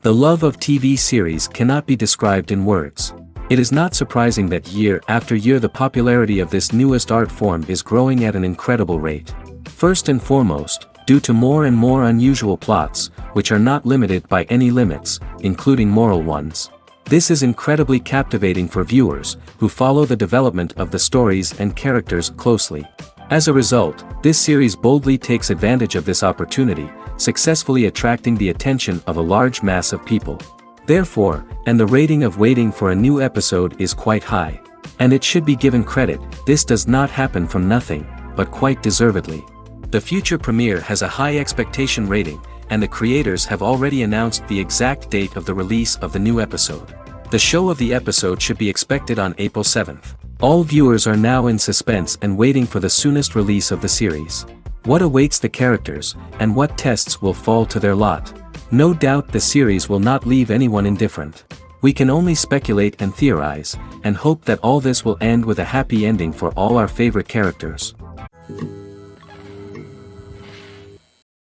The love of TV series cannot be described in words. It is not surprising that year after year the popularity of this newest art form is growing at an incredible rate. First and foremost, due to more and more unusual plots, which are not limited by any limits, including moral ones. This is incredibly captivating for viewers, who follow the development of the stories and characters closely. As a result, this series boldly takes advantage of this opportunity, successfully attracting the attention of a large mass of people. Therefore, and the rating of waiting for a new episode is quite high. And it should be given credit, this does not happen from nothing, but quite deservedly. The future premiere has a high expectation rating, and the creators have already announced the exact date of the release of the new episode. The show of the episode should be expected on April 7th. All viewers are now in suspense and waiting for the soonest release of the series. What awaits the characters, and what tests will fall to their lot? No doubt the series will not leave anyone indifferent. We can only speculate and theorize, and hope that all this will end with a happy ending for all our favorite characters.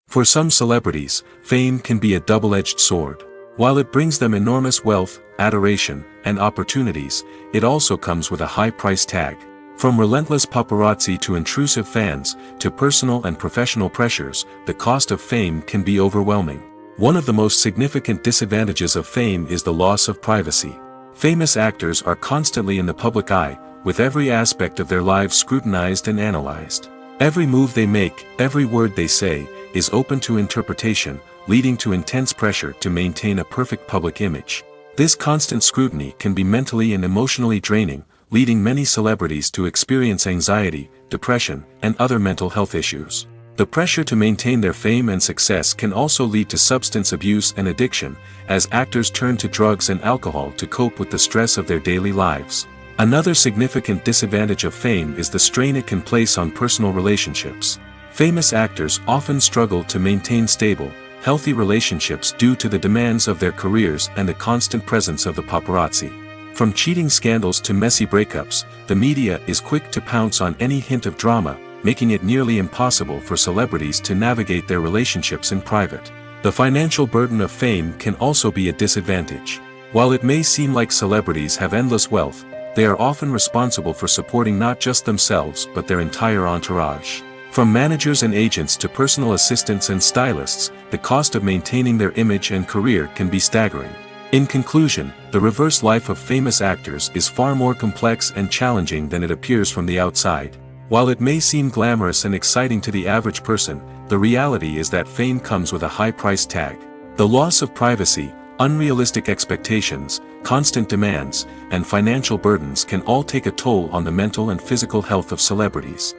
For some celebrities, fame can be a double-edged sword. While it brings them enormous wealth, adoration, and opportunities, it also comes with a high price tag. From relentless paparazzi to intrusive fans, to personal and professional pressures, the cost of fame can be overwhelming. One of the most significant disadvantages of fame is the loss of privacy. Famous actors are constantly in the public eye, with every aspect of their lives scrutinized and analyzed. Every move they make, every word they say, is open to interpretation, leading to intense pressure to maintain a perfect public image. This constant scrutiny can be mentally and emotionally draining, leading many celebrities to experience anxiety, depression, and other mental health issues. The pressure to maintain their fame and success can also lead to substance abuse and addiction, as actors turn to drugs and alcohol to cope with the stress of their daily lives. Another significant disadvantage of fame is the strain it can place on personal relationships. Famous actors often struggle to maintain stable, healthy relationships due to the demands of their careers and the constant presence of the paparazzi. From cheating scandals to messy breakups, the media is quick to pounce on any hint of drama, making it nearly impossible for celebrities to navigate their relationships in private. The financial burden of fame can also be a disadvantage. While it may seem like celebrities have endless wealth, they are often responsible for supporting not just themselves but their entire entourage. From managers and agents to personal assistants and stylists, the cost of maintaining their image and career can be staggering. In conclusion, the reverse life of famous actors is far more complex and challenging than it appears from the outside. While it may seem glamorous and exciting to the average person, the reality is that fame comes with a high price tag. The loss of privacy, unrealistic expectations, constant demands, and financial burdens can all take a toll on the mental and physical health of celebrities.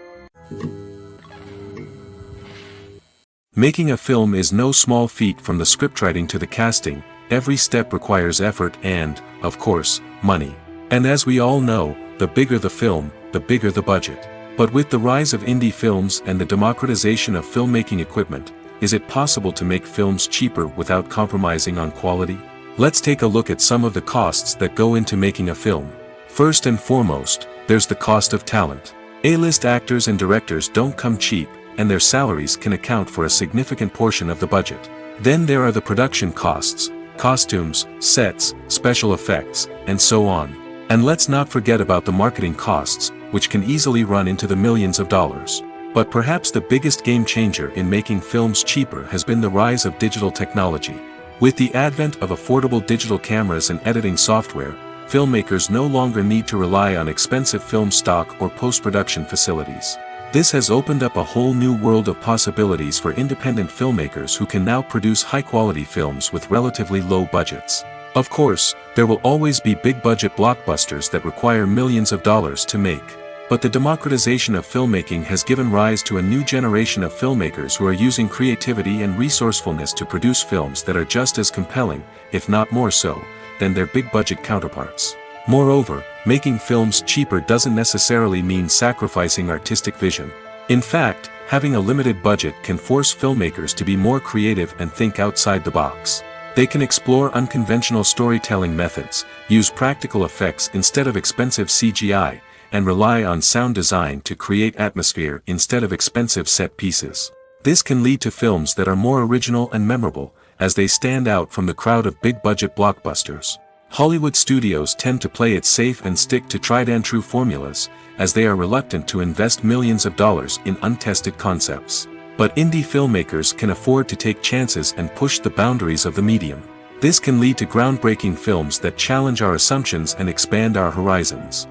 Making a film is no small feat. From the scriptwriting to the casting, every step requires effort and, of course, money. And as we all know, the bigger the film, the bigger the budget. But with the rise of indie films and the democratization of filmmaking equipment, is it possible to make films cheaper without compromising on quality? Let's take a look at some of the costs that go into making a film. First and foremost, there's the cost of talent. A-list actors and directors don't come cheap, and their salaries can account for a significant portion of the budget. Then there are the production costs, costumes, sets, special effects, and so on. And let's not forget about the marketing costs, which can easily run into the millions of dollars. But perhaps the biggest game changer in making films cheaper has been the rise of digital technology. With the advent of affordable digital cameras and editing software, filmmakers no longer need to rely on expensive film stock or post-production facilities. This has opened up a whole new world of possibilities for independent filmmakers who can now produce high-quality films with relatively low budgets. Of course, there will always be big-budget blockbusters that require millions of dollars to make. But the democratization of filmmaking has given rise to a new generation of filmmakers who are using creativity and resourcefulness to produce films that are just as compelling, if not more so, than their big-budget counterparts. Moreover, making films cheaper doesn't necessarily mean sacrificing artistic vision. In fact, having a limited budget can force filmmakers to be more creative and think outside the box. They can explore unconventional storytelling methods, use practical effects instead of expensive CGI, and rely on sound design to create atmosphere instead of expensive set pieces. This can lead to films that are more original and memorable, as they stand out from the crowd of big-budget blockbusters. Hollywood studios tend to play it safe and stick to tried-and-true formulas, as they are reluctant to invest millions of dollars in untested concepts. But indie filmmakers can afford to take chances and push the boundaries of the medium. This can lead to groundbreaking films that challenge our assumptions and expand our horizons.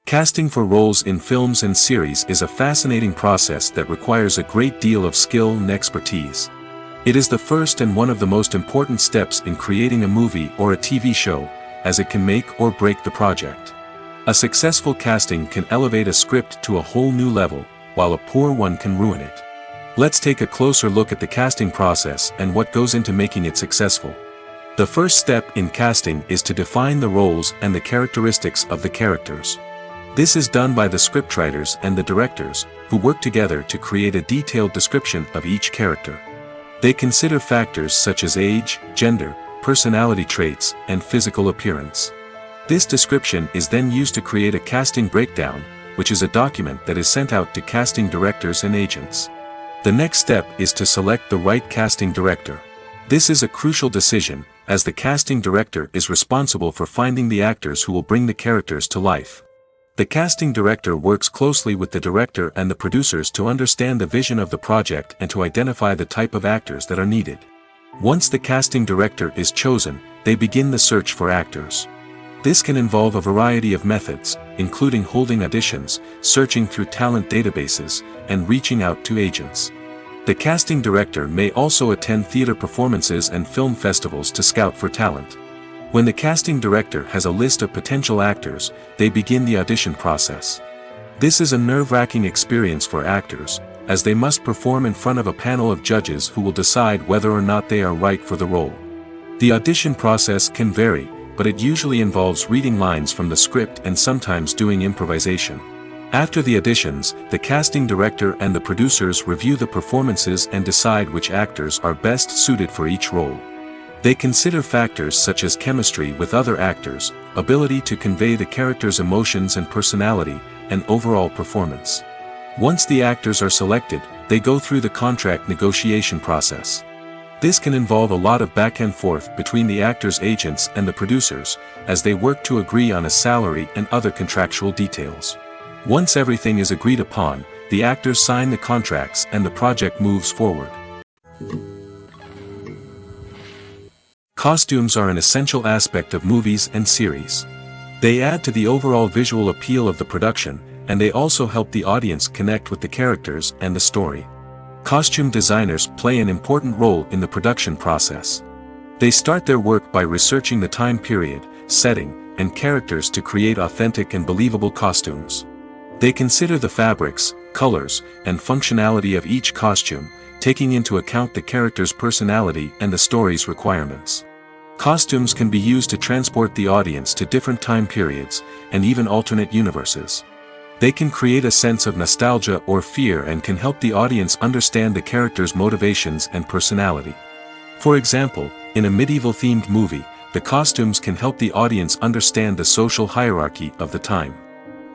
Casting for roles in films and series is a fascinating process that requires a great deal of skill and expertise. It is the first and one of the most important steps in creating a movie or a TV show, as it can make or break the project. A successful casting can elevate a script to a whole new level, while a poor one can ruin it. Let's take a closer look at the casting process and what goes into making it successful. The first step in casting is to define the roles and the characteristics of the characters. This is done by the scriptwriters and the directors, who work together to create a detailed description of each character. They consider factors such as age, gender, personality traits, and physical appearance. This description is then used to create a casting breakdown, which is a document that is sent out to casting directors and agents. The next step is to select the right casting director. This is a crucial decision, as the casting director is responsible for finding the actors who will bring the characters to life. The casting director works closely with the director and the producers to understand the vision of the project and to identify the type of actors that are needed. Once the casting director is chosen, they begin the search for actors. This can involve a variety of methods, including holding auditions, searching through talent databases, and reaching out to agents. The casting director may also attend theater performances and film festivals to scout for talent. When the casting director has a list of potential actors, they begin the audition process. This is a nerve-wracking experience for actors, as they must perform in front of a panel of judges who will decide whether or not they are right for the role. The audition process can vary, but it usually involves reading lines from the script and sometimes doing improvisation. After the auditions, the casting director and the producers review the performances and decide which actors are best suited for each role. They consider factors such as chemistry with other actors, ability to convey the character's emotions and personality, and overall performance. Once the actors are selected, they go through the contract negotiation process. This can involve a lot of back and forth between the actors' agents and the producers, as they work to agree on a salary and other contractual details. Once everything is agreed upon, the actors sign the contracts and the project moves forward. Costumes are an essential aspect of movies and series. They add to the overall visual appeal of the production, and they also help the audience connect with the characters and the story. Costume designers play an important role in the production process. They start their work by researching the time period, setting, and characters to create authentic and believable costumes. They consider the fabrics, colors, and functionality of each costume, taking into account the character's personality and the story's requirements. Costumes can be used to transport the audience to different time periods, and even alternate universes. They can create a sense of nostalgia or fear and can help the audience understand the character's motivations and personality. For example, in a medieval-themed movie, the costumes can help the audience understand the social hierarchy of the time.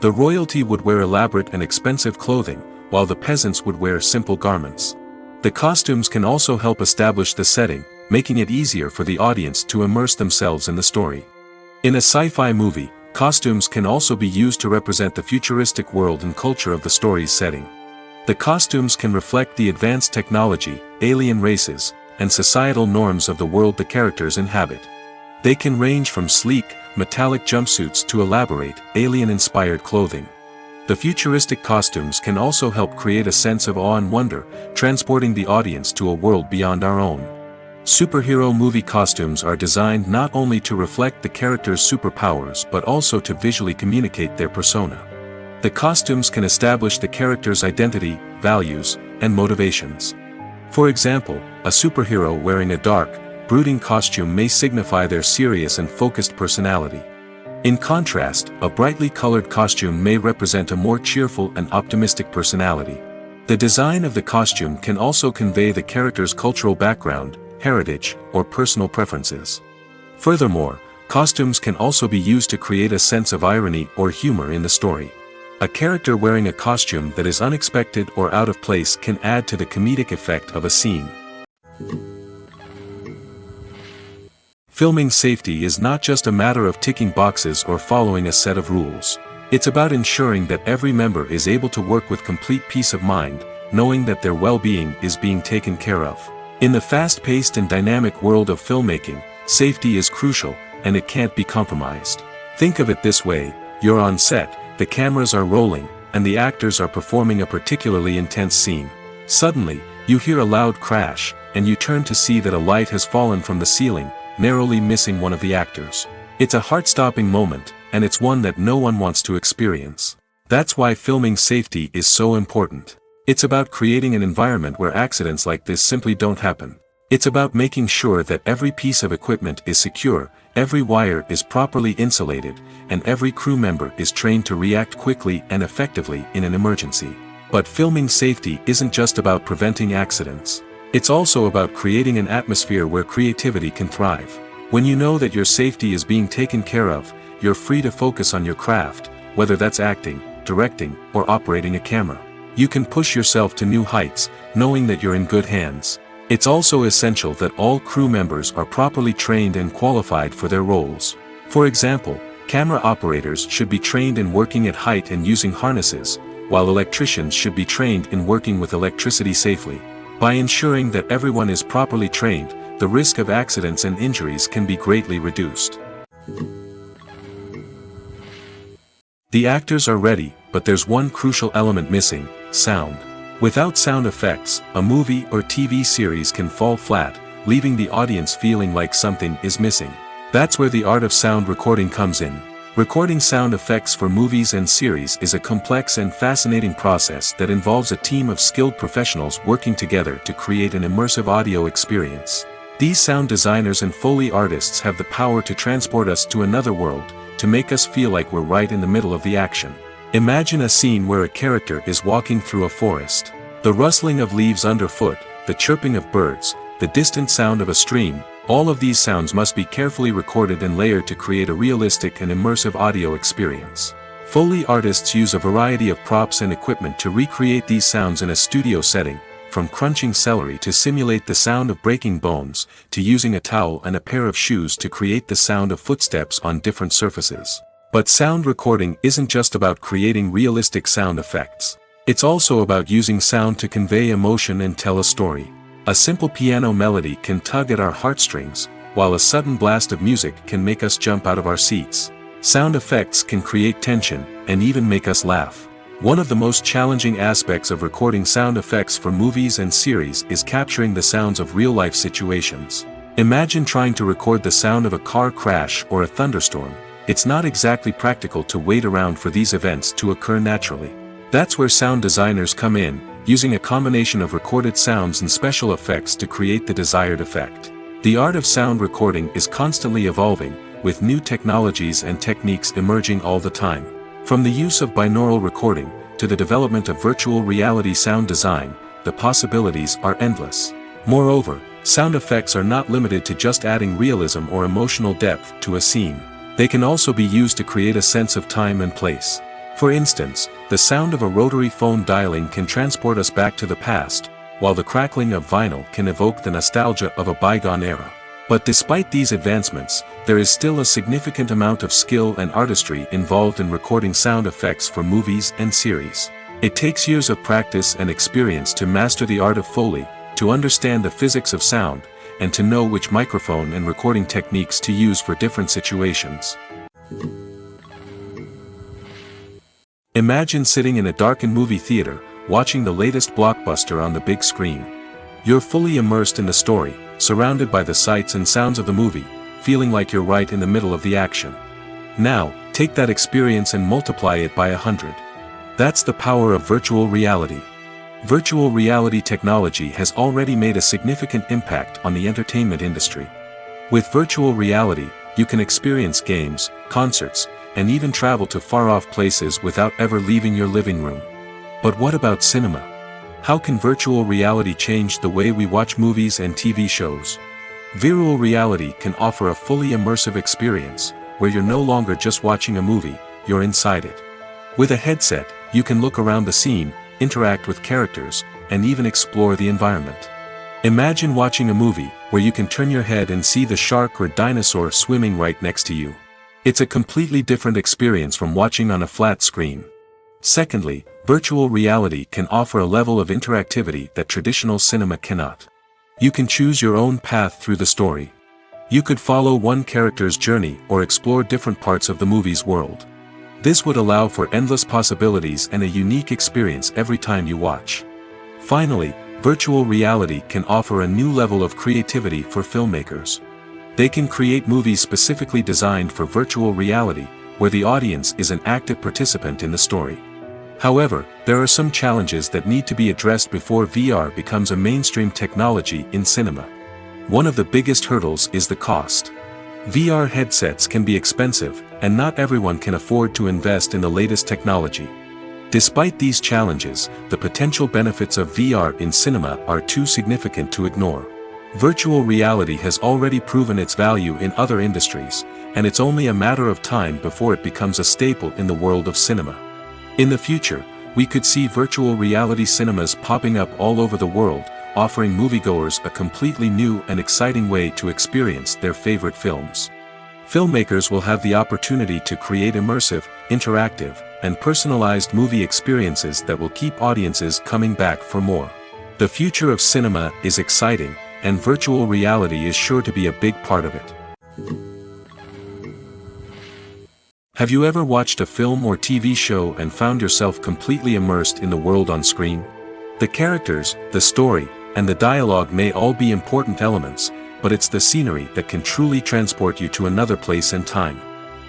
The royalty would wear elaborate and expensive clothing, while the peasants would wear simple garments. The costumes can also help establish the setting, making it easier for the audience to immerse themselves in the story. In a sci-fi movie, costumes can also be used to represent the futuristic world and culture of the story's setting. The costumes can reflect the advanced technology, alien races, and societal norms of the world the characters inhabit. They can range from sleek, metallic jumpsuits to elaborate, alien-inspired clothing. The futuristic costumes can also help create a sense of awe and wonder, transporting the audience to a world beyond our own. Superhero movie costumes are designed not only to reflect the character's superpowers but also to visually communicate their persona. The costumes can establish the character's identity, values, and motivations. For example, a superhero wearing a dark, brooding costume may signify their serious and focused personality. In contrast, a brightly colored costume may represent a more cheerful and optimistic personality. The design of the costume can also convey the character's cultural background, heritage, or personal preferences. Furthermore, costumes can also be used to create a sense of irony or humor in the story. A character wearing a costume that is unexpected or out of place can add to the comedic effect of a scene. Filming safety is not just a matter of ticking boxes or following a set of rules. It's about ensuring that every member is able to work with complete peace of mind, knowing that their well-being is being taken care of. In the fast-paced and dynamic world of filmmaking, safety is crucial, and it can't be compromised. Think of it this way: you're on set, the cameras are rolling, and the actors are performing a particularly intense scene. Suddenly, you hear a loud crash, and you turn to see that a light has fallen from the ceiling, narrowly missing one of the actors. It's a heart-stopping moment, and it's one that no one wants to experience. That's why filming safety is so important. It's about creating an environment where accidents like this simply don't happen. It's about making sure that every piece of equipment is secure, every wire is properly insulated, and every crew member is trained to react quickly and effectively in an emergency. But filming safety isn't just about preventing accidents. It's also about creating an atmosphere where creativity can thrive. When you know that your safety is being taken care of, you're free to focus on your craft, whether that's acting, directing, or operating a camera. You can push yourself to new heights, knowing that you're in good hands. It's also essential that all crew members are properly trained and qualified for their roles. For example, camera operators should be trained in working at height and using harnesses, while electricians should be trained in working with electricity safely. By ensuring that everyone is properly trained, the risk of accidents and injuries can be greatly reduced. The actors are ready, but there's one crucial element missing: sound. Without sound effects, a movie or TV series can fall flat, leaving the audience feeling like something is missing. That's where the art of sound recording comes in. Recording sound effects for movies and series is a complex and fascinating process that involves a team of skilled professionals working together to create an immersive audio experience. These sound designers and Foley artists have the power to transport us to another world, to make us feel like we're right in the middle of the action. Imagine a scene where a character is walking through a forest. The rustling of leaves underfoot, the chirping of birds, the distant sound of a stream, all of these sounds must be carefully recorded and layered to create a realistic and immersive audio experience. Foley artists use a variety of props and equipment to recreate these sounds in a studio setting, from crunching celery to simulate the sound of breaking bones, to using a towel and a pair of shoes to create the sound of footsteps on different surfaces. But sound recording isn't just about creating realistic sound effects. It's also about using sound to convey emotion and tell a story. A simple piano melody can tug at our heartstrings, while a sudden blast of music can make us jump out of our seats. Sound effects can create tension, and even make us laugh. One of the most challenging aspects of recording sound effects for movies and series is capturing the sounds of real-life situations. Imagine trying to record the sound of a car crash or a thunderstorm. It's not exactly practical to wait around for these events to occur naturally. That's where sound designers come in, using a combination of recorded sounds and special effects to create the desired effect. The art of sound recording is constantly evolving, with new technologies and techniques emerging all the time. From the use of binaural recording, to the development of virtual reality sound design, the possibilities are endless. Moreover, sound effects are not limited to just adding realism or emotional depth to a scene. They can also be used to create a sense of time and place. For instance, the sound of a rotary phone dialing can transport us back to the past, while the crackling of vinyl can evoke the nostalgia of a bygone era. But despite these advancements, there is still a significant amount of skill and artistry involved in recording sound effects for movies and series. It takes years of practice and experience to master the art of Foley, to understand the physics of sound, and to know which microphone and recording techniques to use for different situations. Imagine sitting in a darkened movie theater, watching the latest blockbuster on the big screen. You're fully immersed in the story, surrounded by the sights and sounds of the movie, feeling like you're right in the middle of the action. Now, take that experience and multiply it by 100. That's the power of virtual reality. Virtual reality technology has already made a significant impact on the entertainment industry. With virtual reality, you can experience games, concerts, and even travel to far-off places without ever leaving your living room. But what about cinema? How can virtual reality change the way we watch movies and TV shows? Virtual reality can offer a fully immersive experience, where you're no longer just watching a movie, you're inside it. With a headset, you can look around the scene, interact with characters, and even explore the environment. Imagine watching a movie where you can turn your head and see the shark or dinosaur swimming right next to you. It's a completely different experience from watching on a flat screen. Secondly, virtual reality can offer a level of interactivity that traditional cinema cannot. You can choose your own path through the story. You could follow one character's journey or explore different parts of the movie's world. This would allow for endless possibilities and a unique experience every time you watch. Finally, virtual reality can offer a new level of creativity for filmmakers. They can create movies specifically designed for virtual reality, where the audience is an active participant in the story. However, there are some challenges that need to be addressed before VR becomes a mainstream technology in cinema. One of the biggest hurdles is the cost. VR headsets can be expensive, and not everyone can afford to invest in the latest technology. Despite these challenges, the potential benefits of VR in cinema are too significant to ignore. Virtual reality has already proven its value in other industries, and it's only a matter of time before it becomes a staple in the world of cinema. In the future, we could see virtual reality cinemas popping up all over the world, offering moviegoers a completely new and exciting way to experience their favorite films. Filmmakers will have the opportunity to create immersive, interactive, and personalized movie experiences that will keep audiences coming back for more. The future of cinema is exciting, and virtual reality is sure to be a big part of it. Have you ever watched a film or TV show and found yourself completely immersed in the world on screen? The characters, the story, and the dialogue may all be important elements, but it's the scenery that can truly transport you to another place and time.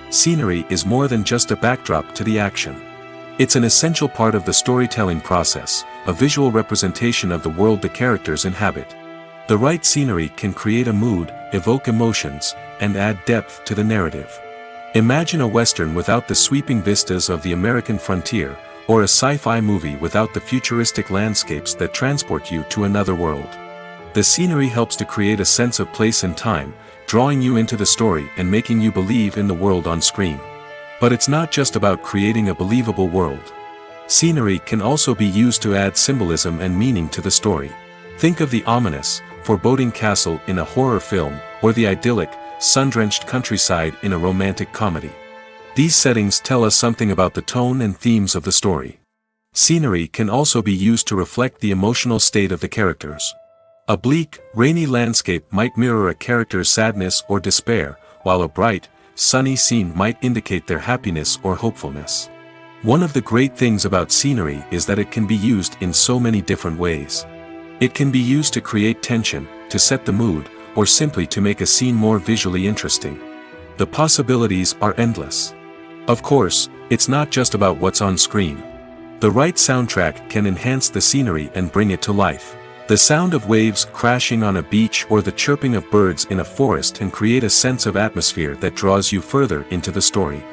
Scenery is more than just a backdrop to the action. It's an essential part of the storytelling process, a visual representation of the world the characters inhabit. The right scenery can create a mood, evoke emotions, and add depth to the narrative. Imagine a Western without the sweeping vistas of the American frontier, or a sci-fi movie without the futuristic landscapes that transport you to another world. The scenery helps to create a sense of place and time, drawing you into the story and making you believe in the world on screen. But it's not just about creating a believable world. Scenery can also be used to add symbolism and meaning to the story. Think of the ominous, foreboding castle in a horror film, or the idyllic, sun-drenched countryside in a romantic comedy. These settings tell us something about the tone and themes of the story. Scenery can also be used to reflect the emotional state of the characters. A bleak, rainy landscape might mirror a character's sadness or despair, while a bright, sunny scene might indicate their happiness or hopefulness. One of the great things about scenery is that it can be used in so many different ways. It can be used to create tension, to set the mood, or simply to make a scene more visually interesting. The possibilities are endless. Of course, it's not just about what's on screen. The right soundtrack can enhance the scenery and bring it to life. The sound of waves crashing on a beach or the chirping of birds in a forest can create a sense of atmosphere that draws you further into the story.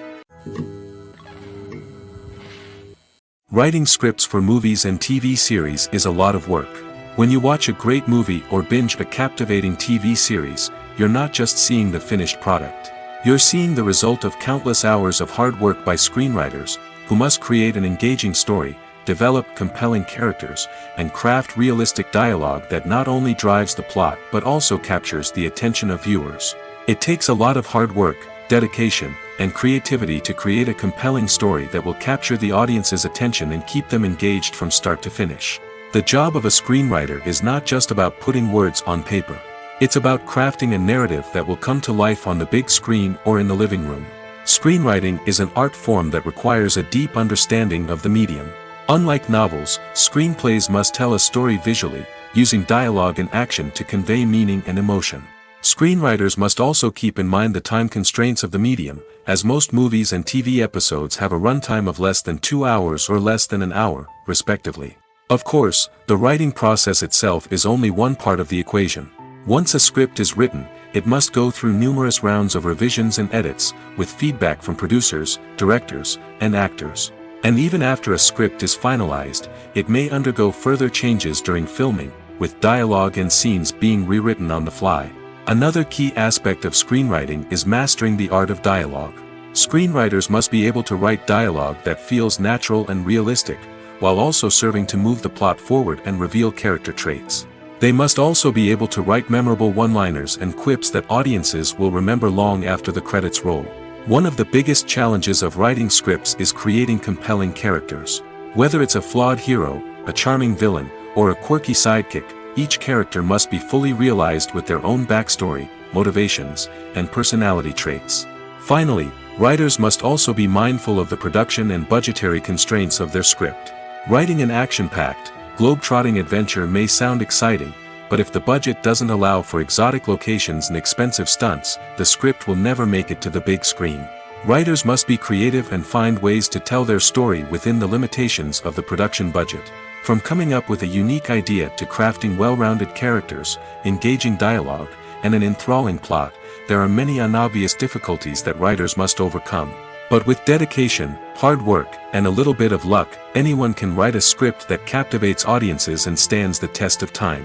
Writing scripts for movies and TV series is a lot of work. When you watch a great movie or binge a captivating TV series, you're not just seeing the finished product. You're seeing the result of countless hours of hard work by screenwriters, who must create an engaging story, develop compelling characters, and craft realistic dialogue that not only drives the plot but also captures the attention of viewers. It takes a lot of hard work, dedication, and creativity to create a compelling story that will capture the audience's attention and keep them engaged from start to finish. The job of a screenwriter is not just about putting words on paper. It's about crafting a narrative that will come to life on the big screen or in the living room. Screenwriting is an art form that requires a deep understanding of the medium. Unlike novels, screenplays must tell a story visually, using dialogue and action to convey meaning and emotion. Screenwriters must also keep in mind the time constraints of the medium, as most movies and TV episodes have a runtime of less than 2 hours or less than an hour, respectively. Of course, the writing process itself is only one part of the equation. Once a script is written, it must go through numerous rounds of revisions and edits, with feedback from producers, directors, and actors. And even after a script is finalized, it may undergo further changes during filming, with dialogue and scenes being rewritten on the fly. Another key aspect of screenwriting is mastering the art of dialogue. Screenwriters must be able to write dialogue that feels natural and realistic, while also serving to move the plot forward and reveal character traits. They must also be able to write memorable one-liners and quips that audiences will remember long after the credits roll. One of the biggest challenges of writing scripts is creating compelling characters. Whether it's a flawed hero, a charming villain, or a quirky sidekick, each character must be fully realized with their own backstory, motivations, and personality traits. Finally, writers must also be mindful of the production and budgetary constraints of their script. Writing an action-packed, globe-trotting adventure may sound exciting, but if the budget doesn't allow for exotic locations and expensive stunts, the script will never make it to the big screen. Writers must be creative and find ways to tell their story within the limitations of the production budget. From coming up with a unique idea to crafting well-rounded characters, engaging dialogue, and an enthralling plot, there are many unobvious difficulties that writers must overcome. But with dedication, hard work, and a little bit of luck, anyone can write a script that captivates audiences and stands the test of time.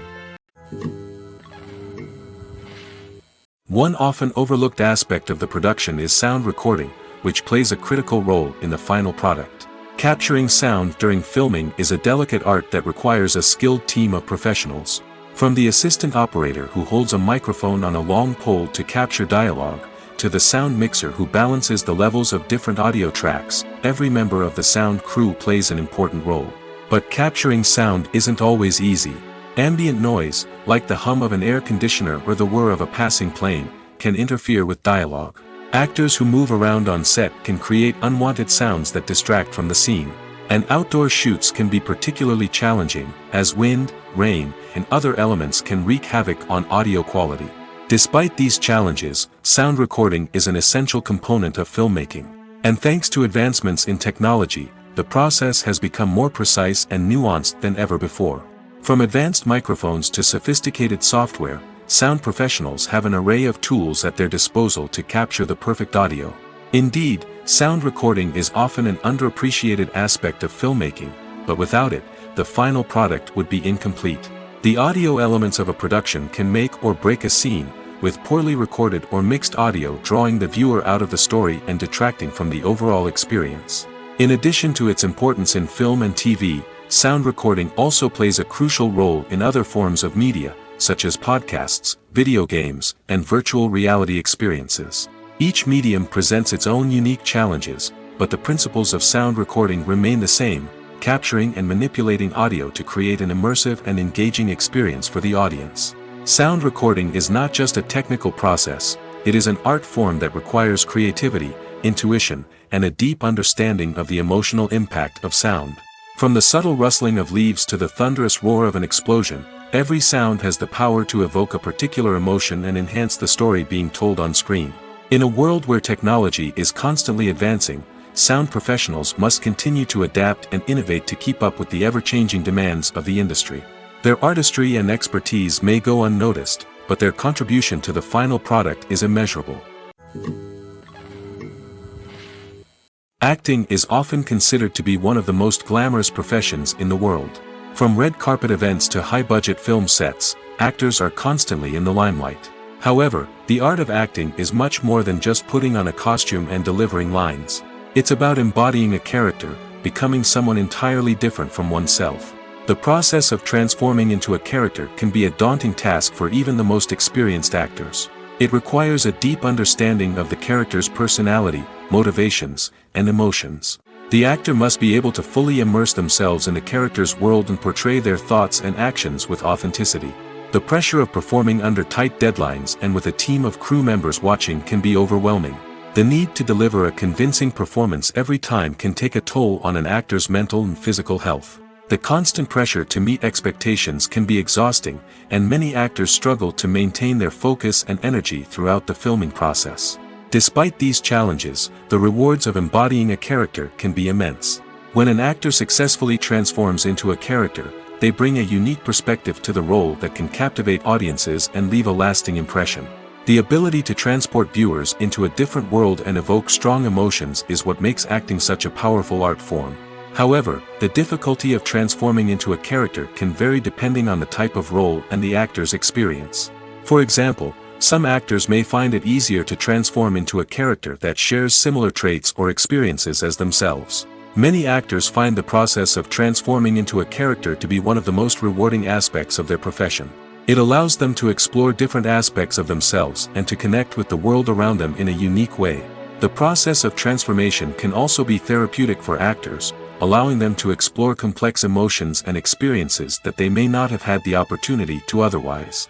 One often overlooked aspect of the production is sound recording, which plays a critical role in the final product. Capturing sound during filming is a delicate art that requires a skilled team of professionals. From the assistant operator who holds a microphone on a long pole to capture dialogue, to the sound mixer who balances the levels of different audio tracks, every member of the sound crew plays an important role. But capturing sound isn't always easy. Ambient noise, like the hum of an air conditioner or the whir of a passing plane, can interfere with dialogue. Actors who move around on set can create unwanted sounds that distract from the scene. And outdoor shoots can be particularly challenging, as wind, rain, and other elements can wreak havoc on audio quality. Despite these challenges, sound recording is an essential component of filmmaking. And thanks to advancements in technology, the process has become more precise and nuanced than ever before. From advanced microphones to sophisticated software, sound professionals have an array of tools at their disposal to capture the perfect audio. Indeed, sound recording is often an underappreciated aspect of filmmaking, but without it, the final product would be incomplete. The audio elements of a production can make or break a scene, with poorly recorded or mixed audio drawing the viewer out of the story and detracting from the overall experience. In addition to its importance in film and TV, sound recording also plays a crucial role in other forms of media, such as podcasts, video games, and virtual reality experiences. Each medium presents its own unique challenges, but the principles of sound recording remain the same: capturing and manipulating audio to create an immersive and engaging experience for the audience. Sound recording is not just a technical process, it is an art form that requires creativity, intuition, and a deep understanding of the emotional impact of sound. From the subtle rustling of leaves to the thunderous roar of an explosion, every sound has the power to evoke a particular emotion and enhance the story being told on screen. In a world where technology is constantly advancing, sound professionals must continue to adapt and innovate to keep up with the ever-changing demands of the industry. Their artistry and expertise may go unnoticed, but their contribution to the final product is immeasurable. Acting is often considered to be one of the most glamorous professions in the world. From red carpet events to high-budget film sets, actors are constantly in the limelight. However, the art of acting is much more than just putting on a costume and delivering lines. It's about embodying a character, becoming someone entirely different from oneself. The process of transforming into a character can be a daunting task for even the most experienced actors. It requires a deep understanding of the character's personality, motivations, and emotions. The actor must be able to fully immerse themselves in the character's world and portray their thoughts and actions with authenticity. The pressure of performing under tight deadlines and with a team of crew members watching can be overwhelming. The need to deliver a convincing performance every time can take a toll on an actor's mental and physical health. The constant pressure to meet expectations can be exhausting, and many actors struggle to maintain their focus and energy throughout the filming process. Despite these challenges, the rewards of embodying a character can be immense. When an actor successfully transforms into a character, they bring a unique perspective to the role that can captivate audiences and leave a lasting impression. The ability to transport viewers into a different world and evoke strong emotions is what makes acting such a powerful art form. However, the difficulty of transforming into a character can vary depending on the type of role and the actor's experience. For example, Some actors may find it easier to transform into a character that shares similar traits or experiences as themselves. Many actors find the process of transforming into a character to be one of the most rewarding aspects of their profession. It allows them to explore different aspects of themselves and to connect with the world around them in a unique way. The process of transformation can also be therapeutic for actors, allowing them to explore complex emotions and experiences that they may not have had the opportunity to otherwise.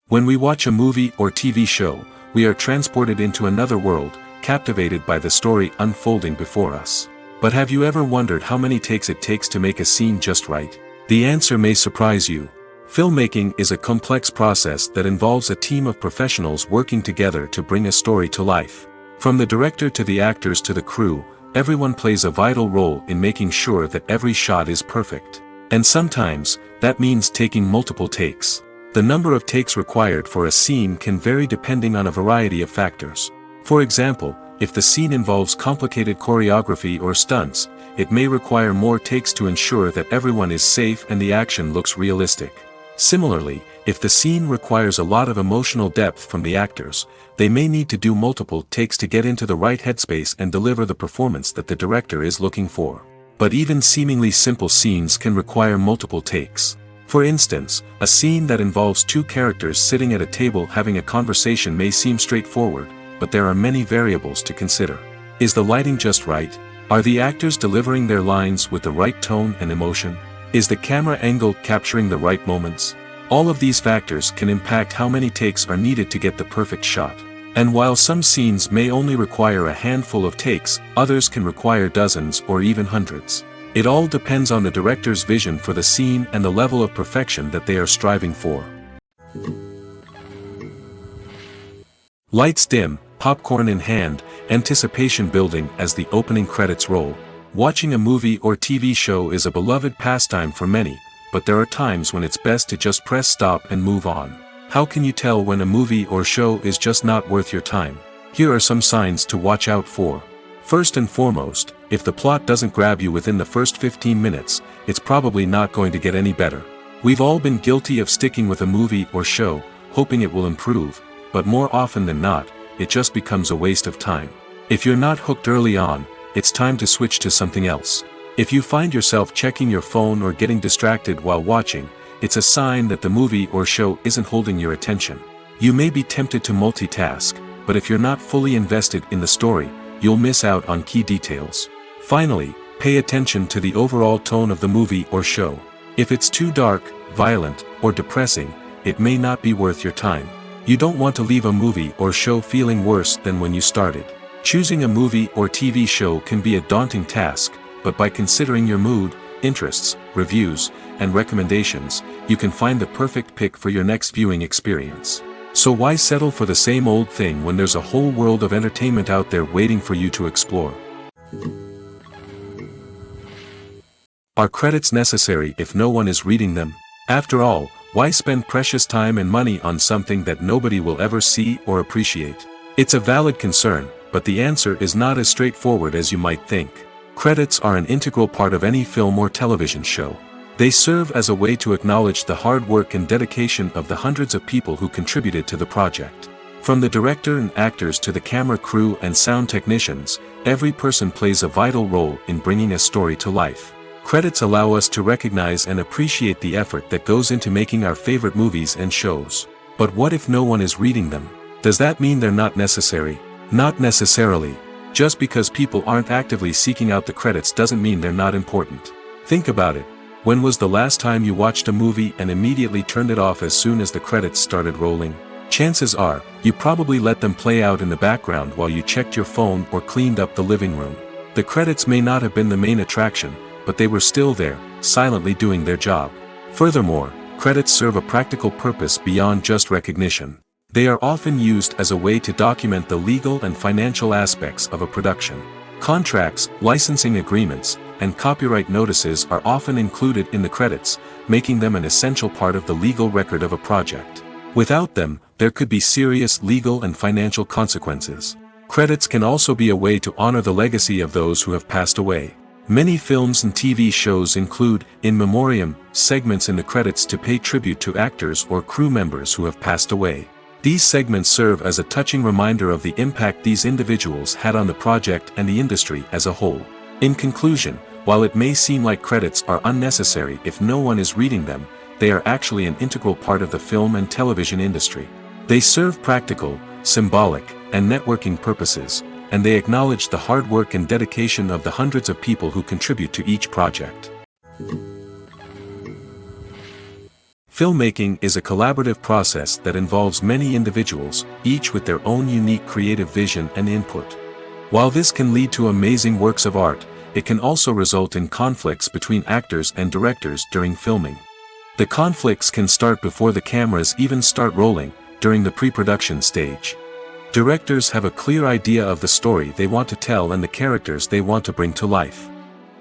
When we watch a movie or TV show, we are transported into another world, captivated by the story unfolding before us. But have you ever wondered how many takes it takes to make a scene just right? The answer may surprise you. Filmmaking is a complex process that involves a team of professionals working together to bring a story to life. From the director to the actors to the crew, everyone plays a vital role in making sure that every shot is perfect. And sometimes, that means taking multiple takes. The number of takes required for a scene can vary depending on a variety of factors. For example, if the scene involves complicated choreography or stunts, it may require more takes to ensure that everyone is safe and the action looks realistic. Similarly, if the scene requires a lot of emotional depth from the actors, they may need to do multiple takes to get into the right headspace and deliver the performance that the director is looking for. But even seemingly simple scenes can require multiple takes. For instance, a scene that involves two characters sitting at a table having a conversation may seem straightforward, but there are many variables to consider. Is the lighting just right? Are the actors delivering their lines with the right tone and emotion? Is the camera angle capturing the right moments? All of these factors can impact how many takes are needed to get the perfect shot. And while some scenes may only require a handful of takes, others can require dozens or even hundreds. It all depends on the director's vision for the scene and the level of perfection that they are striving for. Lights dim, popcorn in hand, anticipation building as the opening credits roll. Watching a movie or TV show is a beloved pastime for many, but there are times when it's best to just press stop and move on. How can you tell when a movie or show is just not worth your time? Here are some signs to watch out for. First and foremost, if the plot doesn't grab you within the first 15 minutes, it's probably not going to get any better. We've all been guilty of sticking with a movie or show, hoping it will improve, but more often than not, it just becomes a waste of time. If you're not hooked early on, it's time to switch to something else. If you find yourself checking your phone or getting distracted while watching, it's a sign that the movie or show isn't holding your attention. You may be tempted to multitask, but if you're not fully invested in the story, you'll miss out on key details. Finally, pay attention to the overall tone of the movie or show. If it's too dark, violent, or depressing, it may not be worth your time. You don't want to leave a movie or show feeling worse than when you started. Choosing a movie or TV show can be a daunting task, but by considering your mood, interests, reviews, and recommendations, you can find the perfect pick for your next viewing experience. So why settle for the same old thing when there's a whole world of entertainment out there waiting for you to explore? Are credits necessary if no one is reading them? After all, why spend precious time and money on something that nobody will ever see or appreciate? It's a valid concern, but the answer is not as straightforward as you might think. Credits are an integral part of any film or television show. They serve as a way to acknowledge the hard work and dedication of the hundreds of people who contributed to the project. From the director and actors to the camera crew and sound technicians, every person plays a vital role in bringing a story to life. Credits allow us to recognize and appreciate the effort that goes into making our favorite movies and shows. But what if no one is reading them? Does that mean they're not necessary? Not necessarily. Just because people aren't actively seeking out the credits doesn't mean they're not important. Think about it. When was the last time you watched a movie and immediately turned it off as soon as the credits started rolling? Chances are, you probably let them play out in the background while you checked your phone or cleaned up the living room. The credits may not have been the main attraction, but they were still there, silently doing their job. Furthermore, credits serve a practical purpose beyond just recognition. They are often used as a way to document the legal and financial aspects of a production. Contracts, licensing agreements, and copyright notices are often included in the credits, making them an essential part of the legal record of a project. Without them, there could be serious legal and financial consequences. Credits can also be a way to honor the legacy of those who have passed away. Many films and TV shows include, in memoriam, segments in the credits to pay tribute to actors or crew members who have passed away. These segments serve as a touching reminder of the impact these individuals had on the project and the industry as a whole. In conclusion, while it may seem like credits are unnecessary if no one is reading them, they are actually an integral part of the film and television industry. They serve practical, symbolic, and networking purposes, and they acknowledge the hard work and dedication of the hundreds of people who contribute to each project. Filmmaking is a collaborative process that involves many individuals, each with their own unique creative vision and input. While this can lead to amazing works of art, it can also result in conflicts between actors and directors during filming. The conflicts can start before the cameras even start rolling, during the pre-production stage. Directors have a clear idea of the story they want to tell and the characters they want to bring to life.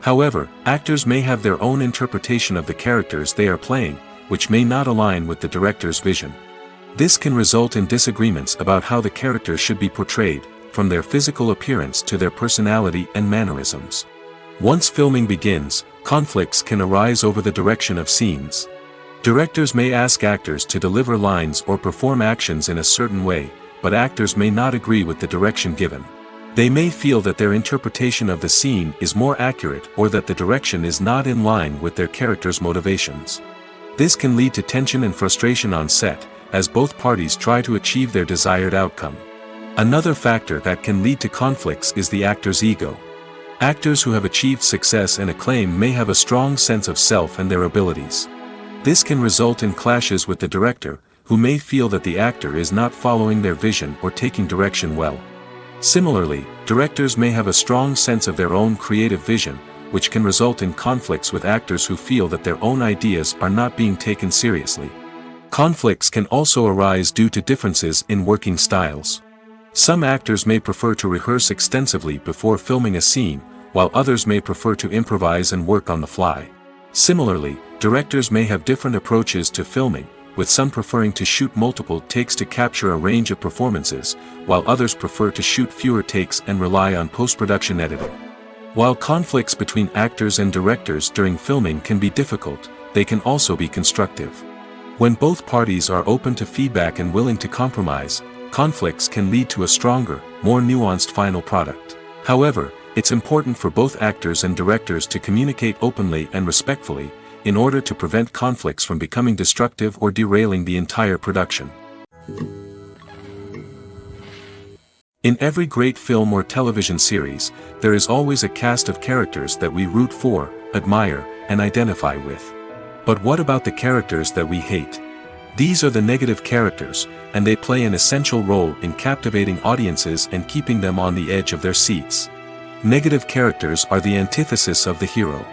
However, actors may have their own interpretation of the characters they are playing, which may not align with the director's vision. This can result in disagreements about how the characters should be portrayed, from their physical appearance to their personality and mannerisms. Once filming begins, conflicts can arise over the direction of scenes. Directors may ask actors to deliver lines or perform actions in a certain way, but actors may not agree with the direction given. They may feel that their interpretation of the scene is more accurate or that the direction is not in line with their character's motivations. This can lead to tension and frustration on set, as both parties try to achieve their desired outcome. Another factor that can lead to conflicts is the actor's ego. Actors who have achieved success and acclaim may have a strong sense of self and their abilities. This can result in clashes with the director, who may feel that the actor is not following their vision or taking direction well. Similarly, directors may have a strong sense of their own creative vision, which can result in conflicts with actors who feel that their own ideas are not being taken seriously. Conflicts can also arise due to differences in working styles. Some actors may prefer to rehearse extensively before filming a scene, while others may prefer to improvise and work on the fly. Similarly, directors may have different approaches to filming, with some preferring to shoot multiple takes to capture a range of performances, while others prefer to shoot fewer takes and rely on post-production editing. While conflicts between actors and directors during filming can be difficult, they can also be constructive. When both parties are open to feedback and willing to compromise, conflicts can lead to a stronger, more nuanced final product. However, it's important for both actors and directors to communicate openly and respectfully, in order to prevent conflicts from becoming destructive or derailing the entire production. In every great film or television series, there is always a cast of characters that we root for, admire, and identify with. But what about the characters that we hate? These are the negative characters, and they play an essential role in captivating audiences and keeping them on the edge of their seats. Negative characters are the antithesis of the hero.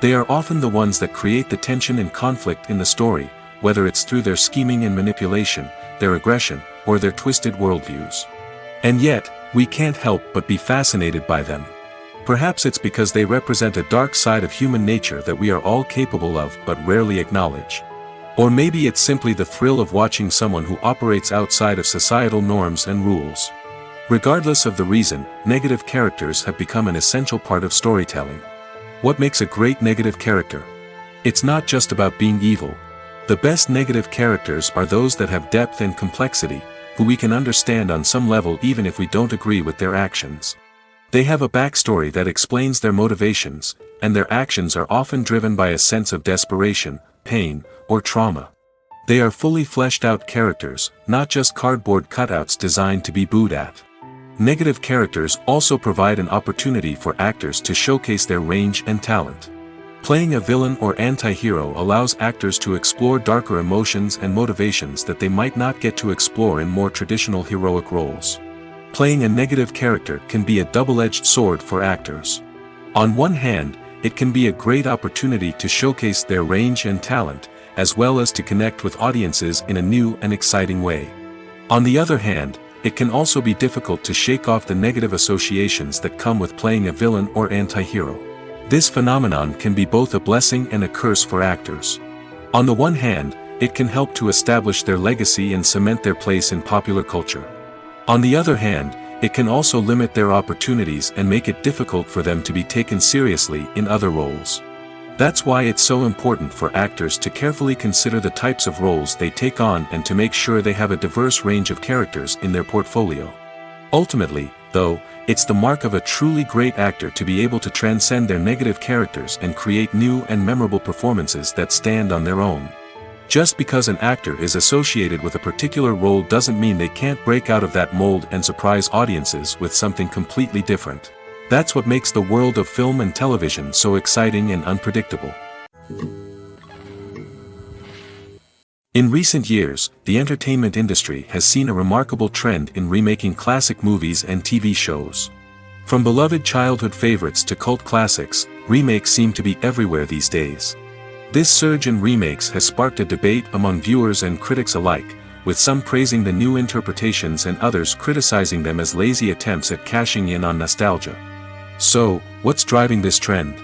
They are often the ones that create the tension and conflict in the story, whether it's through their scheming and manipulation, their aggression, or their twisted worldviews. And yet, we can't help but be fascinated by them. Perhaps it's because they represent a dark side of human nature that we are all capable of but rarely acknowledge. Or maybe it's simply the thrill of watching someone who operates outside of societal norms and rules. Regardless of the reason, negative characters have become an essential part of storytelling. What makes a great negative character? It's not just about being evil. The best negative characters are those that have depth and complexity, who we can understand on some level even if we don't agree with their actions. They have a backstory that explains their motivations, and their actions are often driven by a sense of desperation, pain, or trauma. They are fully fleshed out characters, not just cardboard cutouts designed to be booed at. Negative characters also provide an opportunity for actors to showcase their range and talent. Playing a villain or anti-hero allows actors to explore darker emotions and motivations that they might not get to explore in more traditional heroic roles. Playing a negative character can be a double-edged sword for actors. On one hand, it can be a great opportunity to showcase their range and talent, as well as to connect with audiences in a new and exciting way. On the other hand, it can also be difficult to shake off the negative associations that come with playing a villain or anti-hero. This phenomenon can be both a blessing and a curse for actors. On the one hand, it can help to establish their legacy and cement their place in popular culture. On the other hand, it can also limit their opportunities and make it difficult for them to be taken seriously in other roles. That's why it's so important for actors to carefully consider the types of roles they take on and to make sure they have a diverse range of characters in their portfolio. Ultimately, though, it's the mark of a truly great actor to be able to transcend their negative characters and create new and memorable performances that stand on their own. Just because an actor is associated with a particular role doesn't mean they can't break out of that mold and surprise audiences with something completely different. That's what makes the world of film and television so exciting and unpredictable. In recent years, the entertainment industry has seen a remarkable trend in remaking classic movies and TV shows. From beloved childhood favorites to cult classics, remakes seem to be everywhere these days. This surge in remakes has sparked a debate among viewers and critics alike, with some praising the new interpretations and others criticizing them as lazy attempts at cashing in on nostalgia. So, what's driving this trend?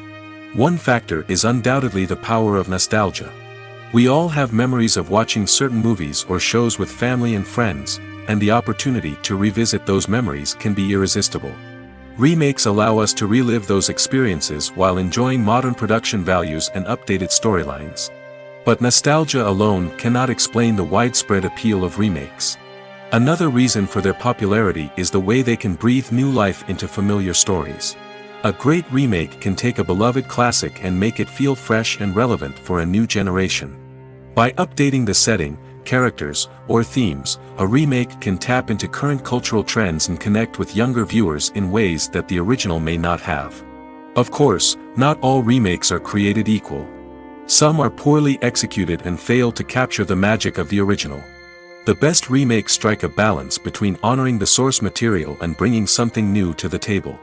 One factor is undoubtedly the power of nostalgia. We all have memories of watching certain movies or shows with family and friends, and the opportunity to revisit those memories can be irresistible. Remakes allow us to relive those experiences while enjoying modern production values and updated storylines. But nostalgia alone cannot explain the widespread appeal of remakes. Another reason for their popularity is the way they can breathe new life into familiar stories. A great remake can take a beloved classic and make it feel fresh and relevant for a new generation. By updating the setting, characters, or themes, a remake can tap into current cultural trends and connect with younger viewers in ways that the original may not have. Of course, not all remakes are created equal. Some are poorly executed and fail to capture the magic of the original. The best remakes strike a balance between honoring the source material and bringing something new to the table.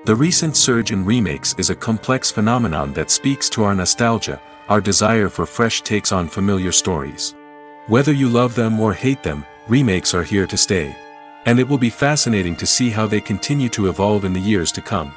The recent surge in remakes is a complex phenomenon that speaks to our nostalgia, our desire for fresh takes on familiar stories. Whether you love them or hate them, remakes are here to stay. And it will be fascinating to see how they continue to evolve in the years to come.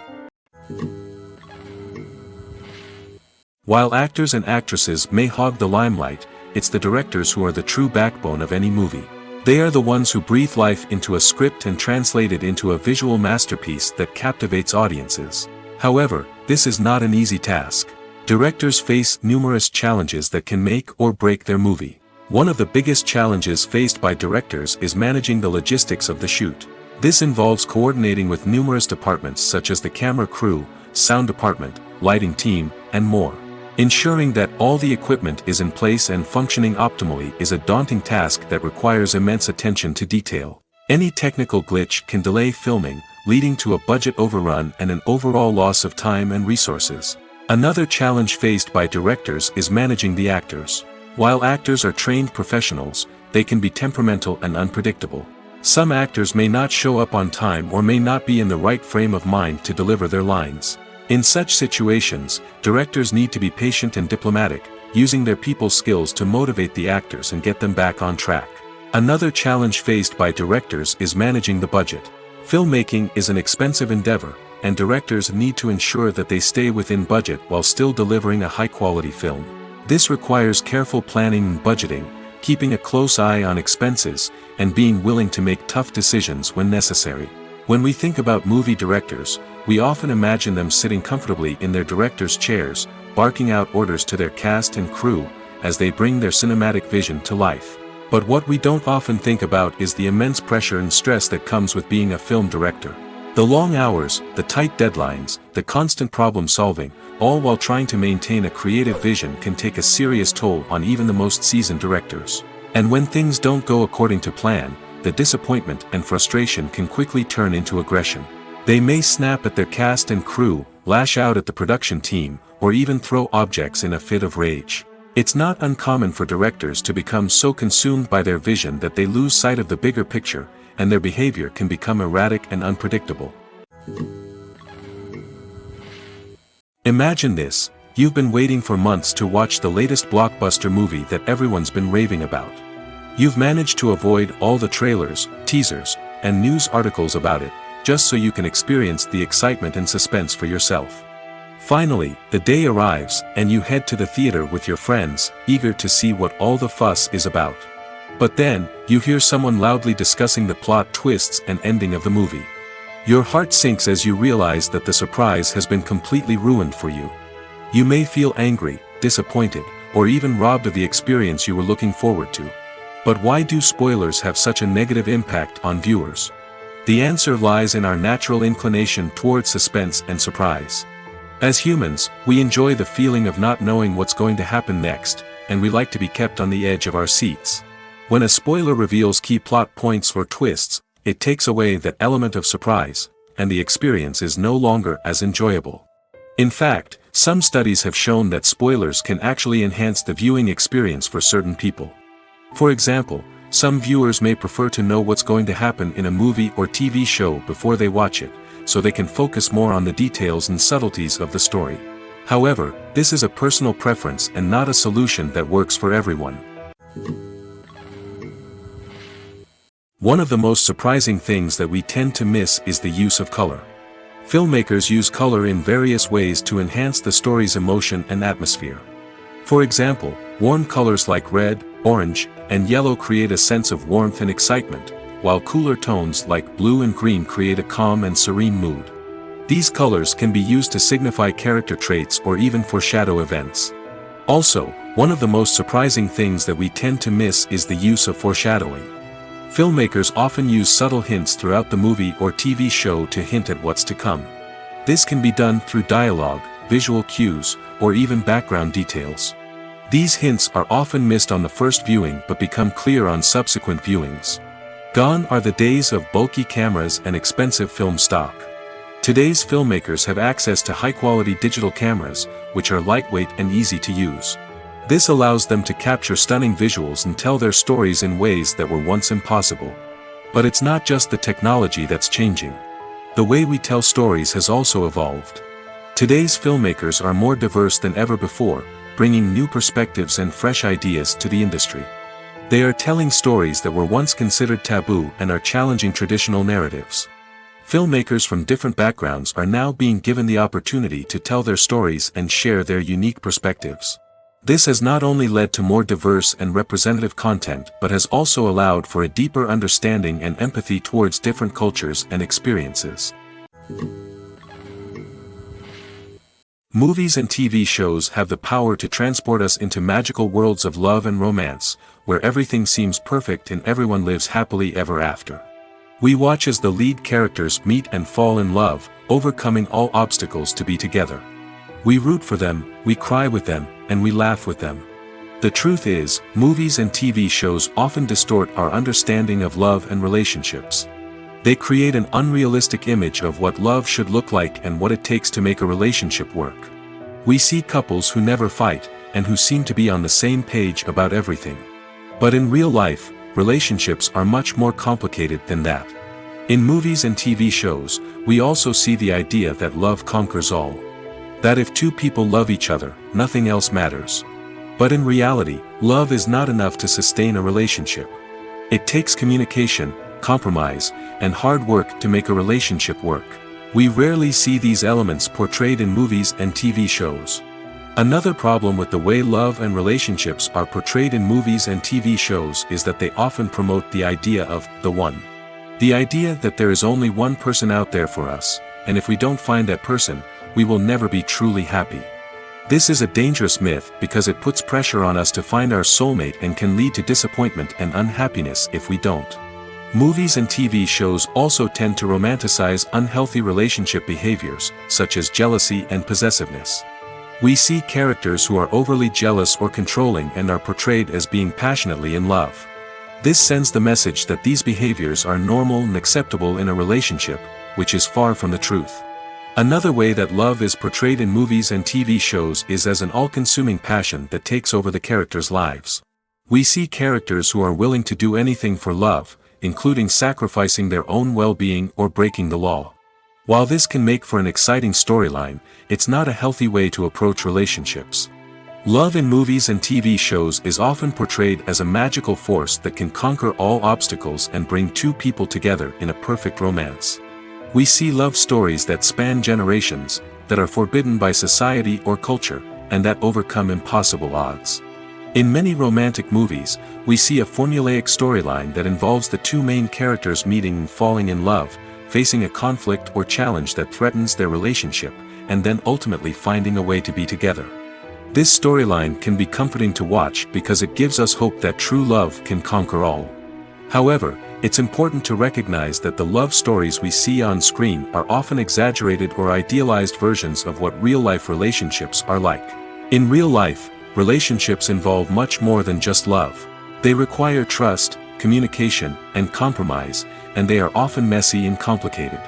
While actors and actresses may hog the limelight, it's the directors who are the true backbone of any movie. They are the ones who breathe life into a script and translate it into a visual masterpiece that captivates audiences. However, this is not an easy task. Directors face numerous challenges that can make or break their movie. One of the biggest challenges faced by directors is managing the logistics of the shoot. This involves coordinating with numerous departments such as the camera crew, sound department, lighting team, and more. Ensuring that all the equipment is in place and functioning optimally is a daunting task that requires immense attention to detail. Any technical glitch can delay filming, leading to a budget overrun and an overall loss of time and resources. Another challenge faced by directors is managing the actors. While actors are trained professionals, they can be temperamental and unpredictable. Some actors may not show up on time or may not be in the right frame of mind to deliver their lines. In such situations, directors need to be patient and diplomatic, using their people skills to motivate the actors and get them back on track. Another challenge faced by directors is managing the budget. Filmmaking is an expensive endeavor, and directors need to ensure that they stay within budget while still delivering a high-quality film. This requires careful planning and budgeting, keeping a close eye on expenses, and being willing to make tough decisions when necessary. When we think about movie directors, we often imagine them sitting comfortably in their director's chairs, barking out orders to their cast and crew, as they bring their cinematic vision to life. But what we don't often think about is the immense pressure and stress that comes with being a film director. The long hours, the tight deadlines, the constant problem solving, all while trying to maintain a creative vision can take a serious toll on even the most seasoned directors. And when things don't go according to plan, the disappointment and frustration can quickly turn into aggression. They may snap at their cast and crew, lash out at the production team, or even throw objects in a fit of rage. It's not uncommon for directors to become so consumed by their vision that they lose sight of the bigger picture, and their behavior can become erratic and unpredictable. Imagine this: you've been waiting for months to watch the latest blockbuster movie that everyone's been raving about. You've managed to avoid all the trailers, teasers, and news articles about it, just so you can experience the excitement and suspense for yourself. Finally, the day arrives, and you head to the theater with your friends, eager to see what all the fuss is about. But then, you hear someone loudly discussing the plot twists and ending of the movie. Your heart sinks as you realize that the surprise has been completely ruined for you. You may feel angry, disappointed, or even robbed of the experience you were looking forward to. But why do spoilers have such a negative impact on viewers? The answer lies in our natural inclination towards suspense and surprise. As humans, we enjoy the feeling of not knowing what's going to happen next, and we like to be kept on the edge of our seats. When a spoiler reveals key plot points or twists, it takes away that element of surprise, and the experience is no longer as enjoyable. In fact, some studies have shown that spoilers can actually enhance the viewing experience for certain people. For example, some viewers may prefer to know what's going to happen in a movie or TV show before they watch it, so they can focus more on the details and subtleties of the story. However, this is a personal preference and not a solution that works for everyone. One of the most surprising things that we tend to miss is the use of color. Filmmakers use color in various ways to enhance the story's emotion and atmosphere. For example, warm colors like red, orange, and yellow create a sense of warmth and excitement, while cooler tones like blue and green create a calm and serene mood. These colors can be used to signify character traits or even foreshadow events. Also, one of the most surprising things that we tend to miss is the use of foreshadowing. Filmmakers often use subtle hints throughout the movie or TV show to hint at what's to come. This can be done through dialogue, visual cues, or even background details. These hints are often missed on the first viewing but become clear on subsequent viewings. Gone are the days of bulky cameras and expensive film stock. Today's filmmakers have access to high-quality digital cameras, which are lightweight and easy to use. This allows them to capture stunning visuals and tell their stories in ways that were once impossible. But it's not just the technology that's changing. The way we tell stories has also evolved. Today's filmmakers are more diverse than ever before, bringing new perspectives and fresh ideas to the industry. They are telling stories that were once considered taboo and are challenging traditional narratives. Filmmakers from different backgrounds are now being given the opportunity to tell their stories and share their unique perspectives. This has not only led to more diverse and representative content but has also allowed for a deeper understanding and empathy towards different cultures and experiences. Movies and TV shows have the power to transport us into magical worlds of love and romance, where everything seems perfect and everyone lives happily ever after. We watch as the lead characters meet and fall in love, overcoming all obstacles to be together. We root for them, we cry with them, and we laugh with them. The truth is, movies and TV shows often distort our understanding of love and relationships. They create an unrealistic image of what love should look like and what it takes to make a relationship work. We see couples who never fight, and who seem to be on the same page about everything. But in real life, relationships are much more complicated than that. In movies and TV shows, we also see the idea that love conquers all. That if two people love each other, nothing else matters. But in reality, love is not enough to sustain a relationship. It takes communication, compromise, and hard work to make a relationship work. We rarely see these elements portrayed in movies and TV shows. Another problem with the way love and relationships are portrayed in movies and TV shows is that they often promote the idea of the one. The idea that there is only one person out there for us, and if we don't find that person, we will never be truly happy. This is a dangerous myth because it puts pressure on us to find our soulmate and can lead to disappointment and unhappiness if we don't. Movies and TV shows also tend to romanticize unhealthy relationship behaviors, such as jealousy and possessiveness. We see characters who are overly jealous or controlling and are portrayed as being passionately in love. This sends the message that these behaviors are normal and acceptable in a relationship, which is far from the truth. Another way that love is portrayed in movies and TV shows is as an all-consuming passion that takes over the characters' lives. We see characters who are willing to do anything for love, including sacrificing their own well-being or breaking the law. While this can make for an exciting storyline, it's not a healthy way to approach relationships. Love in movies and TV shows is often portrayed as a magical force that can conquer all obstacles and bring two people together in a perfect romance. We see love stories that span generations, that are forbidden by society or culture, and that overcome impossible odds. In many romantic movies, we see a formulaic storyline that involves the two main characters meeting and falling in love, facing a conflict or challenge that threatens their relationship, and then ultimately finding a way to be together. This storyline can be comforting to watch because it gives us hope that true love can conquer all. However, it's important to recognize that the love stories we see on screen are often exaggerated or idealized versions of what real-life relationships are like. In real life, relationships involve much more than just love. They require trust, communication, and compromise, and they are often messy and complicated.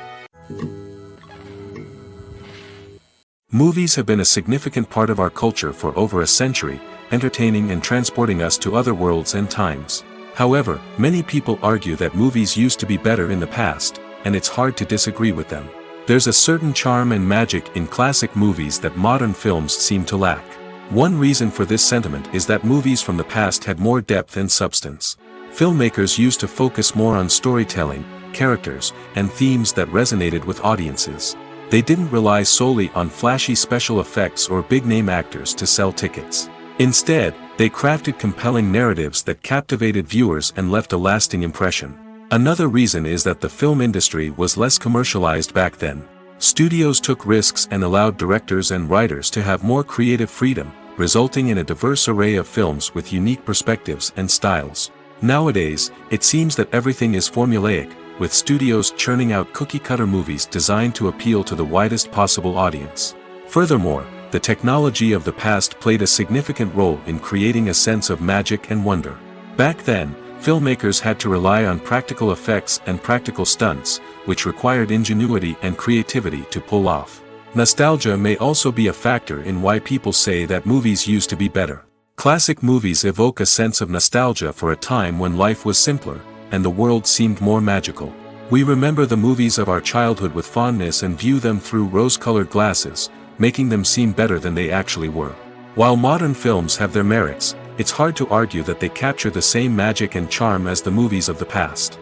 Movies have been a significant part of our culture for over a century, entertaining and transporting us to other worlds and times. However, many people argue that movies used to be better in the past, and it's hard to disagree with them. There's a certain charm and magic in classic movies that modern films seem to lack. One reason for this sentiment is that movies from the past had more depth and substance. Filmmakers used to focus more on storytelling, characters, and themes that resonated with audiences. They didn't rely solely on flashy special effects or big-name actors to sell tickets. Instead, they crafted compelling narratives that captivated viewers and left a lasting impression. Another reason is that the film industry was less commercialized back then. Studios took risks and allowed directors and writers to have more creative freedom, resulting in a diverse array of films with unique perspectives and styles. Nowadays, it seems that everything is formulaic, with studios churning out cookie-cutter movies designed to appeal to the widest possible audience. Furthermore, the technology of the past played a significant role in creating a sense of magic and wonder. Back then, filmmakers had to rely on practical effects and practical stunts, which required ingenuity and creativity to pull off. Nostalgia may also be a factor in why people say that movies used to be better. Classic movies evoke a sense of nostalgia for a time when life was simpler, and the world seemed more magical. We remember the movies of our childhood with fondness and view them through rose-colored glasses, making them seem better than they actually were. While modern films have their merits, it's hard to argue that they capture the same magic and charm as the movies of the past.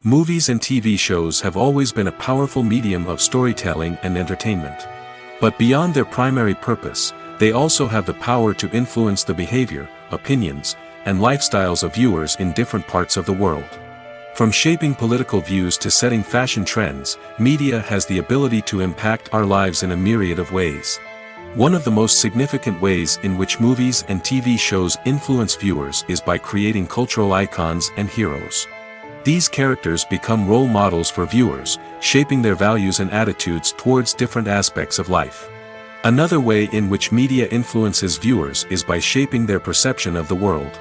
Movies and TV shows have always been a powerful medium of storytelling and entertainment. But beyond their primary purpose, they also have the power to influence the behavior, opinions, and lifestyles of viewers in different parts of the world. From shaping political views to setting fashion trends, media has the ability to impact our lives in a myriad of ways. One of the most significant ways in which movies and TV shows influence viewers is by creating cultural icons and heroes. These characters become role models for viewers, shaping their values and attitudes towards different aspects of life. Another way in which media influences viewers is by shaping their perception of the world.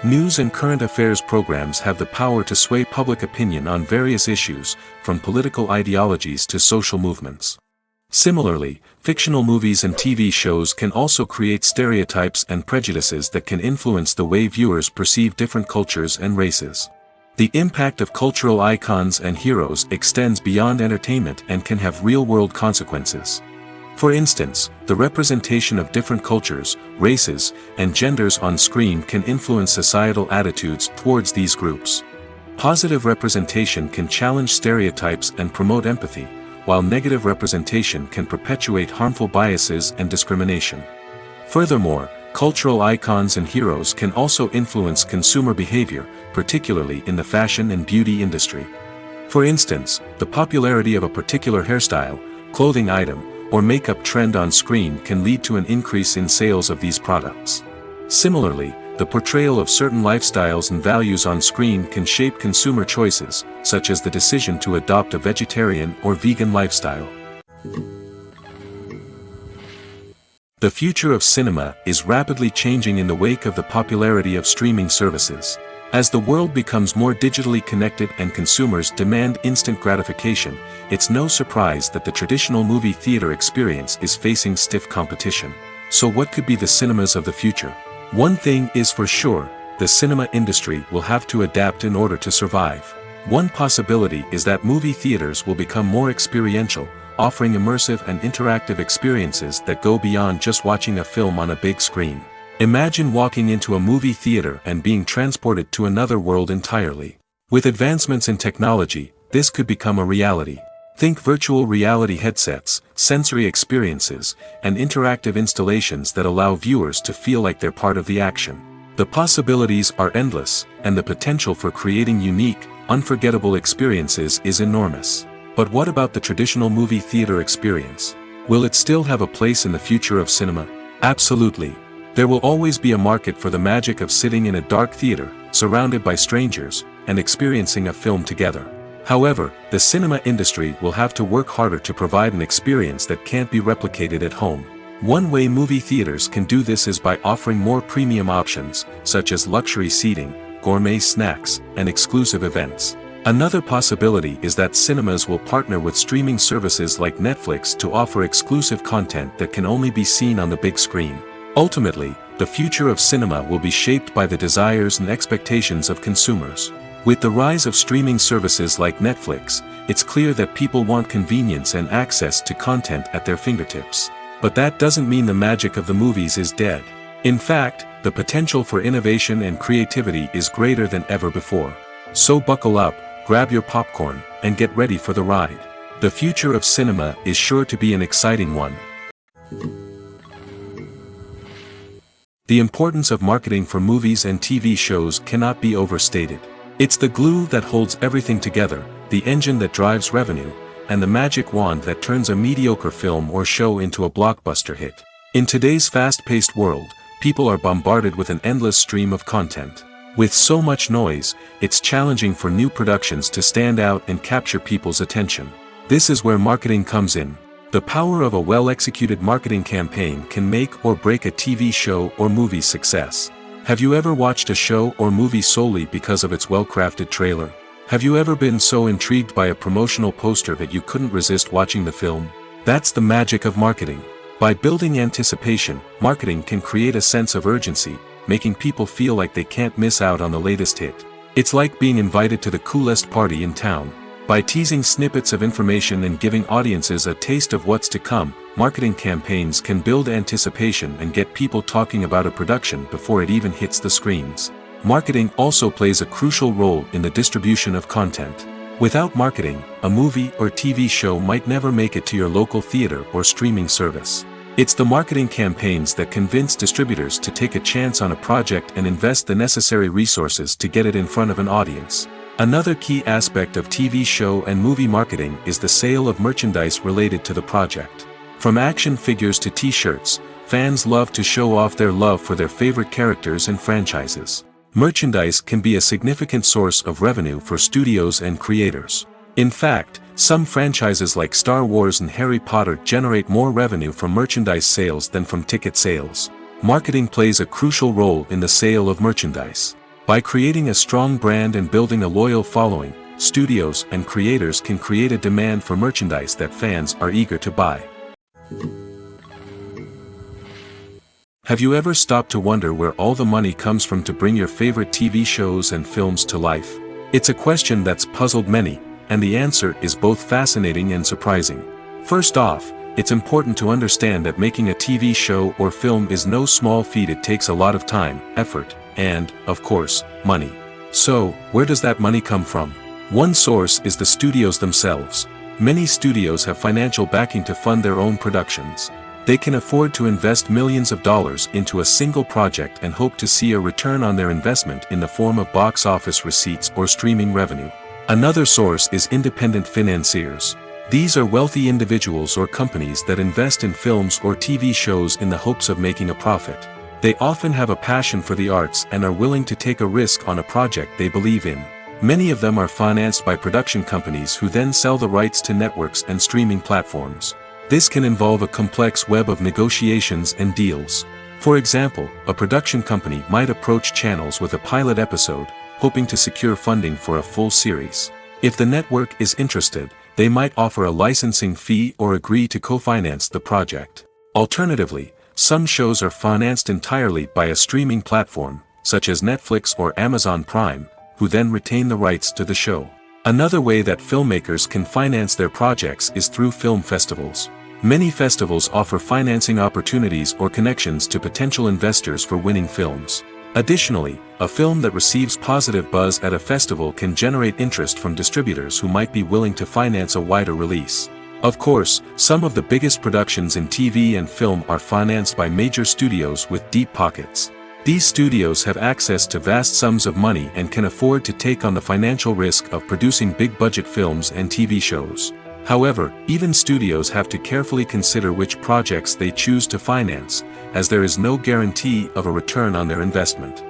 News and current affairs programs have the power to sway public opinion on various issues, from political ideologies to social movements. Similarly, fictional movies and TV shows can also create stereotypes and prejudices that can influence the way viewers perceive different cultures and races. The impact of cultural icons and heroes extends beyond entertainment and can have real-world consequences. For instance, the representation of different cultures, races, and genders on screen can influence societal attitudes towards these groups. Positive representation can challenge stereotypes and promote empathy, while negative representation can perpetuate harmful biases and discrimination. Furthermore, cultural icons and heroes can also influence consumer behavior, particularly in the fashion and beauty industry. For instance, the popularity of a particular hairstyle, clothing item, or makeup trend on screen can lead to an increase in sales of these products. Similarly, the portrayal of certain lifestyles and values on screen can shape consumer choices, such as the decision to adopt a vegetarian or vegan lifestyle. The future of cinema is rapidly changing in the wake of the popularity of streaming services. As the world becomes more digitally connected and consumers demand instant gratification, it's no surprise that the traditional movie theater experience is facing stiff competition. So what could be the cinemas of the future? One thing is for sure, the cinema industry will have to adapt in order to survive. One possibility is that movie theaters will become more experiential, offering immersive and interactive experiences that go beyond just watching a film on a big screen. Imagine walking into a movie theater and being transported to another world entirely. With advancements in technology, this could become a reality. Think virtual reality headsets, sensory experiences, and interactive installations that allow viewers to feel like they're part of the action. The possibilities are endless, and the potential for creating unique, unforgettable experiences is enormous. But what about the traditional movie theater experience? Will it still have a place in the future of cinema? Absolutely. There will always be a market for the magic of sitting in a dark theater, surrounded by strangers, and experiencing a film together. However, the cinema industry will have to work harder to provide an experience that can't be replicated at home. One way movie theaters can do this is by offering more premium options, such as luxury seating, gourmet snacks, and exclusive events. Another possibility is that cinemas will partner with streaming services like Netflix to offer exclusive content that can only be seen on the big screen. Ultimately, the future of cinema will be shaped by the desires and expectations of consumers. With the rise of streaming services like Netflix, it's clear that people want convenience and access to content at their fingertips. But that doesn't mean the magic of the movies is dead. In fact, the potential for innovation and creativity is greater than ever before. So buckle up, grab your popcorn, and get ready for the ride. The future of cinema is sure to be an exciting one. The importance of marketing for movies and TV shows cannot be overstated. It's the glue that holds everything together, the engine that drives revenue, and the magic wand that turns a mediocre film or show into a blockbuster hit. In today's fast-paced world, people are bombarded with an endless stream of content. With so much noise, it's challenging for new productions to stand out and capture people's attention. This is where marketing comes in. The power of a well-executed marketing campaign can make or break a TV show or movie's success. Have you ever watched a show or movie solely because of its well-crafted trailer? Have you ever been so intrigued by a promotional poster that you couldn't resist watching the film? That's the magic of marketing. By building anticipation, marketing can create a sense of urgency, making people feel like they can't miss out on the latest hit. It's like being invited to the coolest party in town. By teasing snippets of information and giving audiences a taste of what's to come, marketing campaigns can build anticipation and get people talking about a production before it even hits the screens. Marketing also plays a crucial role in the distribution of content. Without marketing, a movie or TV show might never make it to your local theater or streaming service. It's the marketing campaigns that convince distributors to take a chance on a project and invest the necessary resources to get it in front of an audience. Another key aspect of TV show and movie marketing is the sale of merchandise related to the project. From action figures to t-shirts, fans love to show off their love for their favorite characters and franchises. Merchandise can be a significant source of revenue for studios and creators. In fact, some franchises like Star Wars and Harry Potter generate more revenue from merchandise sales than from ticket sales. Marketing plays a crucial role in the sale of merchandise. By creating a strong brand and building a loyal following, studios and creators can create a demand for merchandise that fans are eager to buy. Have you ever stopped to wonder where all the money comes from to bring your favorite TV shows and films to life? It's a question that's puzzled many, and the answer is both fascinating and surprising. First off, it's important to understand that making a TV show or film is no small feat. It takes a lot of time, effort, and, of course, money. So, where does that money come from? One source is the studios themselves. Many studios have financial backing to fund their own productions. They can afford to invest millions of dollars into a single project and hope to see a return on their investment in the form of box office receipts or streaming revenue. Another source is independent financiers. These are wealthy individuals or companies that invest in films or TV shows in the hopes of making a profit. They often have a passion for the arts and are willing to take a risk on a project they believe in. Many of them are financed by production companies who then sell the rights to networks and streaming platforms. This can involve a complex web of negotiations and deals. For example, a production company might approach channels with a pilot episode, hoping to secure funding for a full series. If the network is interested, they might offer a licensing fee or agree to co-finance the project. Alternatively, some shows are financed entirely by a streaming platform, such as Netflix or Amazon Prime, who then retain the rights to the show. Another way that filmmakers can finance their projects is through film festivals. Many festivals offer financing opportunities or connections to potential investors for winning films. Additionally, a film that receives positive buzz at a festival can generate interest from distributors who might be willing to finance a wider release. Of course, some of the biggest productions in TV and film are financed by major studios with deep pockets. These studios have access to vast sums of money and can afford to take on the financial risk of producing big-budget films and TV shows. However, even studios have to carefully consider which projects they choose to finance, as there is no guarantee of a return on their investment.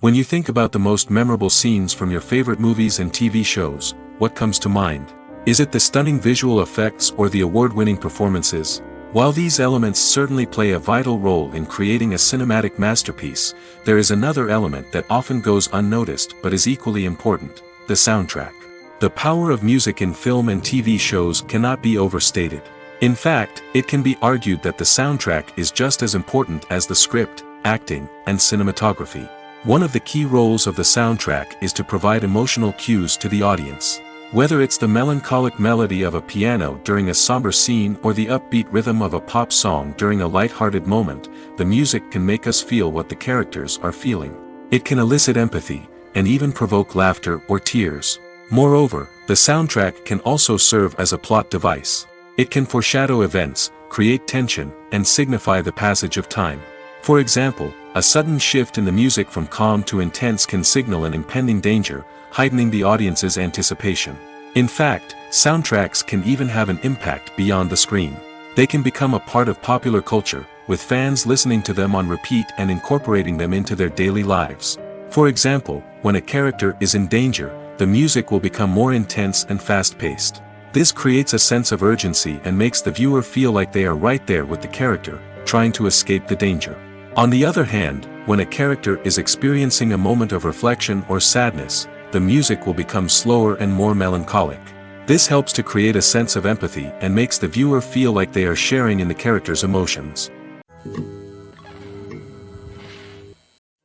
When you think about the most memorable scenes from your favorite movies and TV shows, what comes to mind? Is it the stunning visual effects or the award-winning performances? While these elements certainly play a vital role in creating a cinematic masterpiece, there is another element that often goes unnoticed but is equally important: the soundtrack. The power of music in film and TV shows cannot be overstated. In fact, it can be argued that the soundtrack is just as important as the script, acting, and cinematography. One of the key roles of the soundtrack is to provide emotional cues to the audience. Whether it's the melancholic melody of a piano during a somber scene or the upbeat rhythm of a pop song during a light-hearted moment, the music can make us feel what the characters are feeling. It can elicit empathy, and even provoke laughter or tears. Moreover, the soundtrack can also serve as a plot device. It can foreshadow events, create tension, and signify the passage of time. For example, a sudden shift in the music from calm to intense can signal an impending danger, heightening the audience's anticipation. In fact, soundtracks can even have an impact beyond the screen. They can become a part of popular culture, with fans listening to them on repeat and incorporating them into their daily lives. For example, when a character is in danger, the music will become more intense and fast-paced. This creates a sense of urgency and makes the viewer feel like they are right there with the character, trying to escape the danger. On the other hand, when a character is experiencing a moment of reflection or sadness, the music will become slower and more melancholic. This helps to create a sense of empathy and makes the viewer feel like they are sharing in the character's emotions.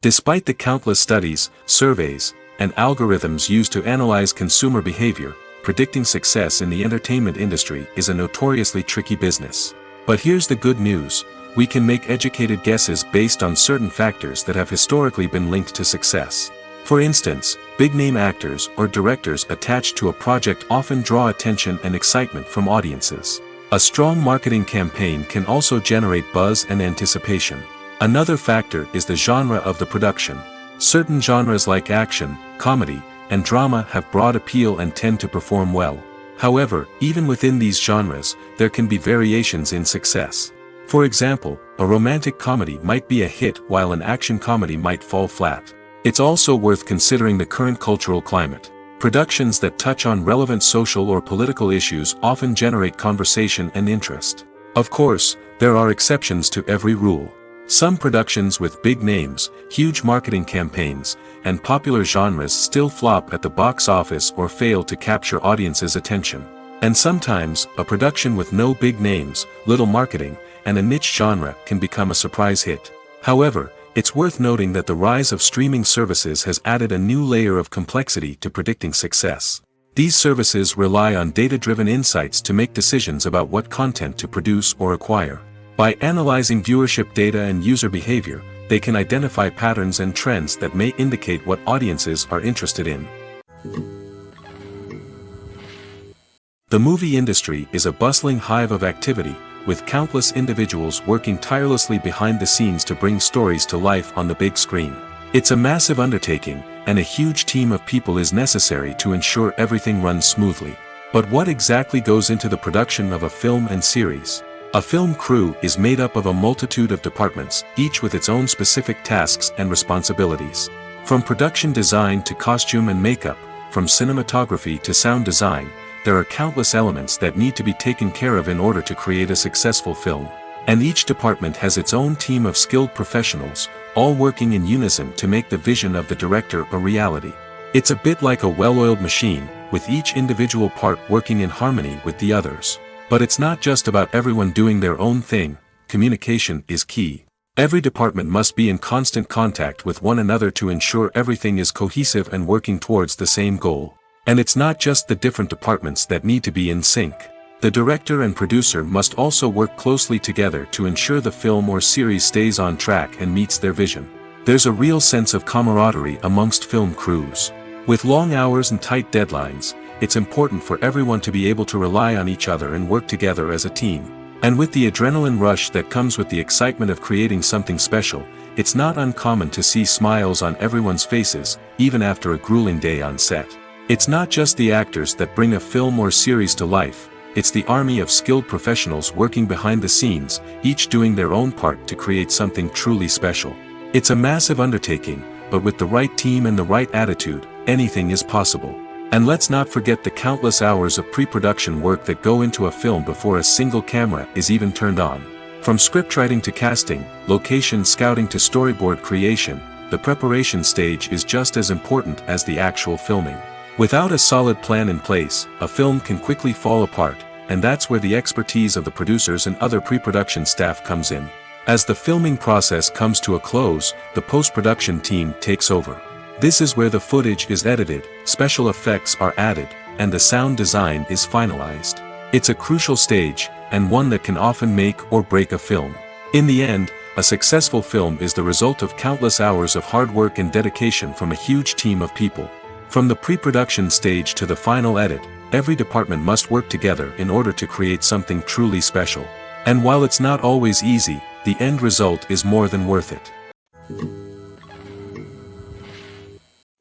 Despite the countless studies, surveys, and algorithms used to analyze consumer behavior, predicting success in the entertainment industry is a notoriously tricky business. But here's the good news: we can make educated guesses based on certain factors that have historically been linked to success. For instance, big-name actors or directors attached to a project often draw attention and excitement from audiences. A strong marketing campaign can also generate buzz and anticipation. Another factor is the genre of the production. Certain genres like action, comedy, and drama have broad appeal and tend to perform well. However, even within these genres, there can be variations in success. For example, a romantic comedy might be a hit while an action comedy might fall flat. It's also worth considering the current cultural climate. Productions that touch on relevant social or political issues often generate conversation and interest. Of course, there are exceptions to every rule. Some productions with big names, huge marketing campaigns, and popular genres still flop at the box office or fail to capture audiences' attention. And sometimes, a production with no big names, little marketing, and a niche genre can become a surprise hit. However, it's worth noting that the rise of streaming services has added a new layer of complexity to predicting success. These services rely on data-driven insights to make decisions about what content to produce or acquire. By analyzing viewership data and user behavior, they can identify patterns and trends that may indicate what audiences are interested in. The movie industry is a bustling hive of activity, with countless individuals working tirelessly behind the scenes to bring stories to life on the big screen. It's a massive undertaking, and a huge team of people is necessary to ensure everything runs smoothly. But what exactly goes into the production of a film and series? A film crew is made up of a multitude of departments, each with its own specific tasks and responsibilities. From production design to costume and makeup, from cinematography to sound design, there are countless elements that need to be taken care of in order to create a successful film. And each department has its own team of skilled professionals, all working in unison to make the vision of the director a reality. It's a bit like a well-oiled machine, with each individual part working in harmony with the others. But it's not just about everyone doing their own thing. Communication is key. Every department must be in constant contact with one another to ensure everything is cohesive and working towards the same goal. And it's not just the different departments that need to be in sync. The director and producer must also work closely together to ensure the film or series stays on track and meets their vision. There's a real sense of camaraderie amongst film crews. With long hours and tight deadlines, it's important for everyone to be able to rely on each other and work together as a team. And with the adrenaline rush that comes with the excitement of creating something special, it's not uncommon to see smiles on everyone's faces, even after a grueling day on set. It's not just the actors that bring a film or series to life, it's the army of skilled professionals working behind the scenes, each doing their own part to create something truly special. It's a massive undertaking, but with the right team and the right attitude, anything is possible. And let's not forget the countless hours of pre-production work that go into a film before a single camera is even turned on. From scriptwriting to casting, location scouting to storyboard creation, the preparation stage is just as important as the actual filming. Without a solid plan in place, a film can quickly fall apart, and that's where the expertise of the producers and other pre-production staff comes in. As the filming process comes to a close, the post-production team takes over. This is where the footage is edited, special effects are added, and the sound design is finalized. It's a crucial stage, and one that can often make or break a film. In the end, a successful film is the result of countless hours of hard work and dedication from a huge team of people. From the pre-production stage to the final edit, every department must work together in order to create something truly special. And while it's not always easy, the end result is more than worth it.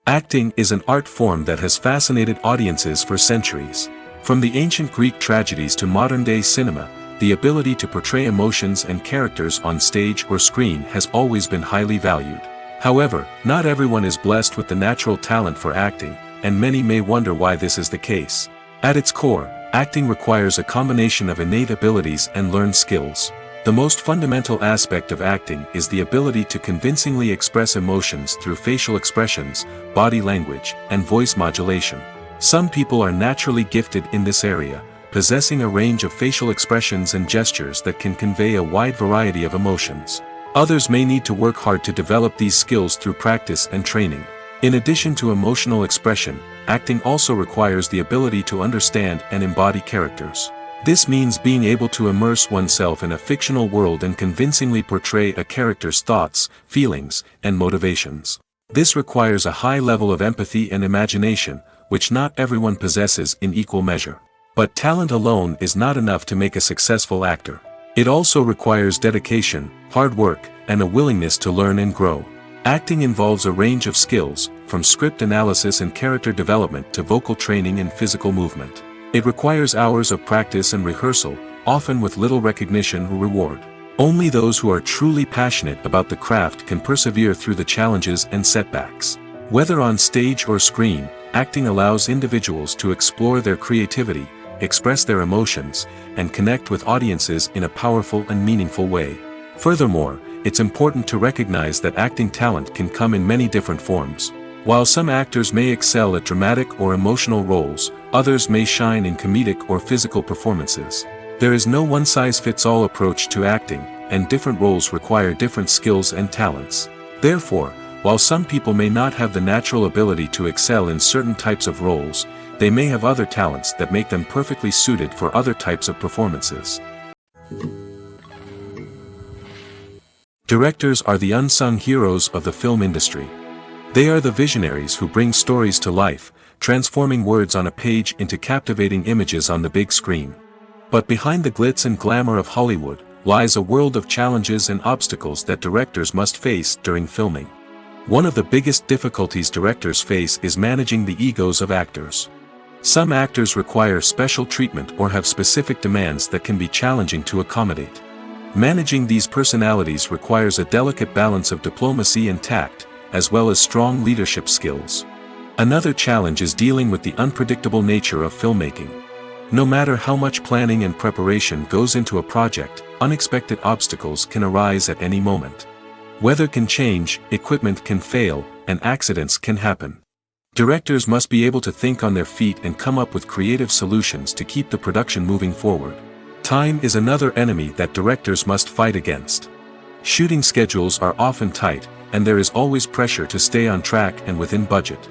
Acting is an art form that has fascinated audiences for centuries. From the ancient Greek tragedies to modern-day cinema, the ability to portray emotions and characters on stage or screen has always been highly valued. However, not everyone is blessed with the natural talent for acting, and many may wonder why this is the case. At its core, acting requires a combination of innate abilities and learned skills. The most fundamental aspect of acting is the ability to convincingly express emotions through facial expressions, body language, and voice modulation. Some people are naturally gifted in this area, possessing a range of facial expressions and gestures that can convey a wide variety of emotions. Others may need to work hard to develop these skills through practice and training. In addition to emotional expression, acting also requires the ability to understand and embody characters. This means being able to immerse oneself in a fictional world and convincingly portray a character's thoughts, feelings, and motivations. This requires a high level of empathy and imagination, which not everyone possesses in equal measure. But talent alone is not enough to make a successful actor. It also requires dedication, hard work, and a willingness to learn and grow. Acting involves a range of skills, from script analysis and character development to vocal training and physical movement. It requires hours of practice and rehearsal, often with little recognition or reward. Only those who are truly passionate about the craft can persevere through the challenges and setbacks. Whether on stage or screen, acting allows individuals to explore their creativity, express their emotions, and connect with audiences in a powerful and meaningful way. Furthermore, it's important to recognize that acting talent can come in many different forms. While some actors may excel at dramatic or emotional roles, others may shine in comedic or physical performances. There is no one-size-fits-all approach to acting, and different roles require different skills and talents. Therefore, while some people may not have the natural ability to excel in certain types of roles, they may have other talents that make them perfectly suited for other types of performances. Directors are the unsung heroes of the film industry. They are the visionaries who bring stories to life, transforming words on a page into captivating images on the big screen. But behind the glitz and glamour of Hollywood, lies a world of challenges and obstacles that directors must face during filming. One of the biggest difficulties directors face is managing the egos of actors. Some actors require special treatment or have specific demands that can be challenging to accommodate. Managing these personalities requires a delicate balance of diplomacy and tact, as well as strong leadership skills. Another challenge is dealing with the unpredictable nature of filmmaking. No matter how much planning and preparation goes into a project, unexpected obstacles can arise at any moment. Weather can change, equipment can fail, and accidents can happen. Directors must be able to think on their feet and come up with creative solutions to keep the production moving forward. Time is another enemy that directors must fight against. Shooting schedules are often tight, and there is always pressure to stay on track and within budget.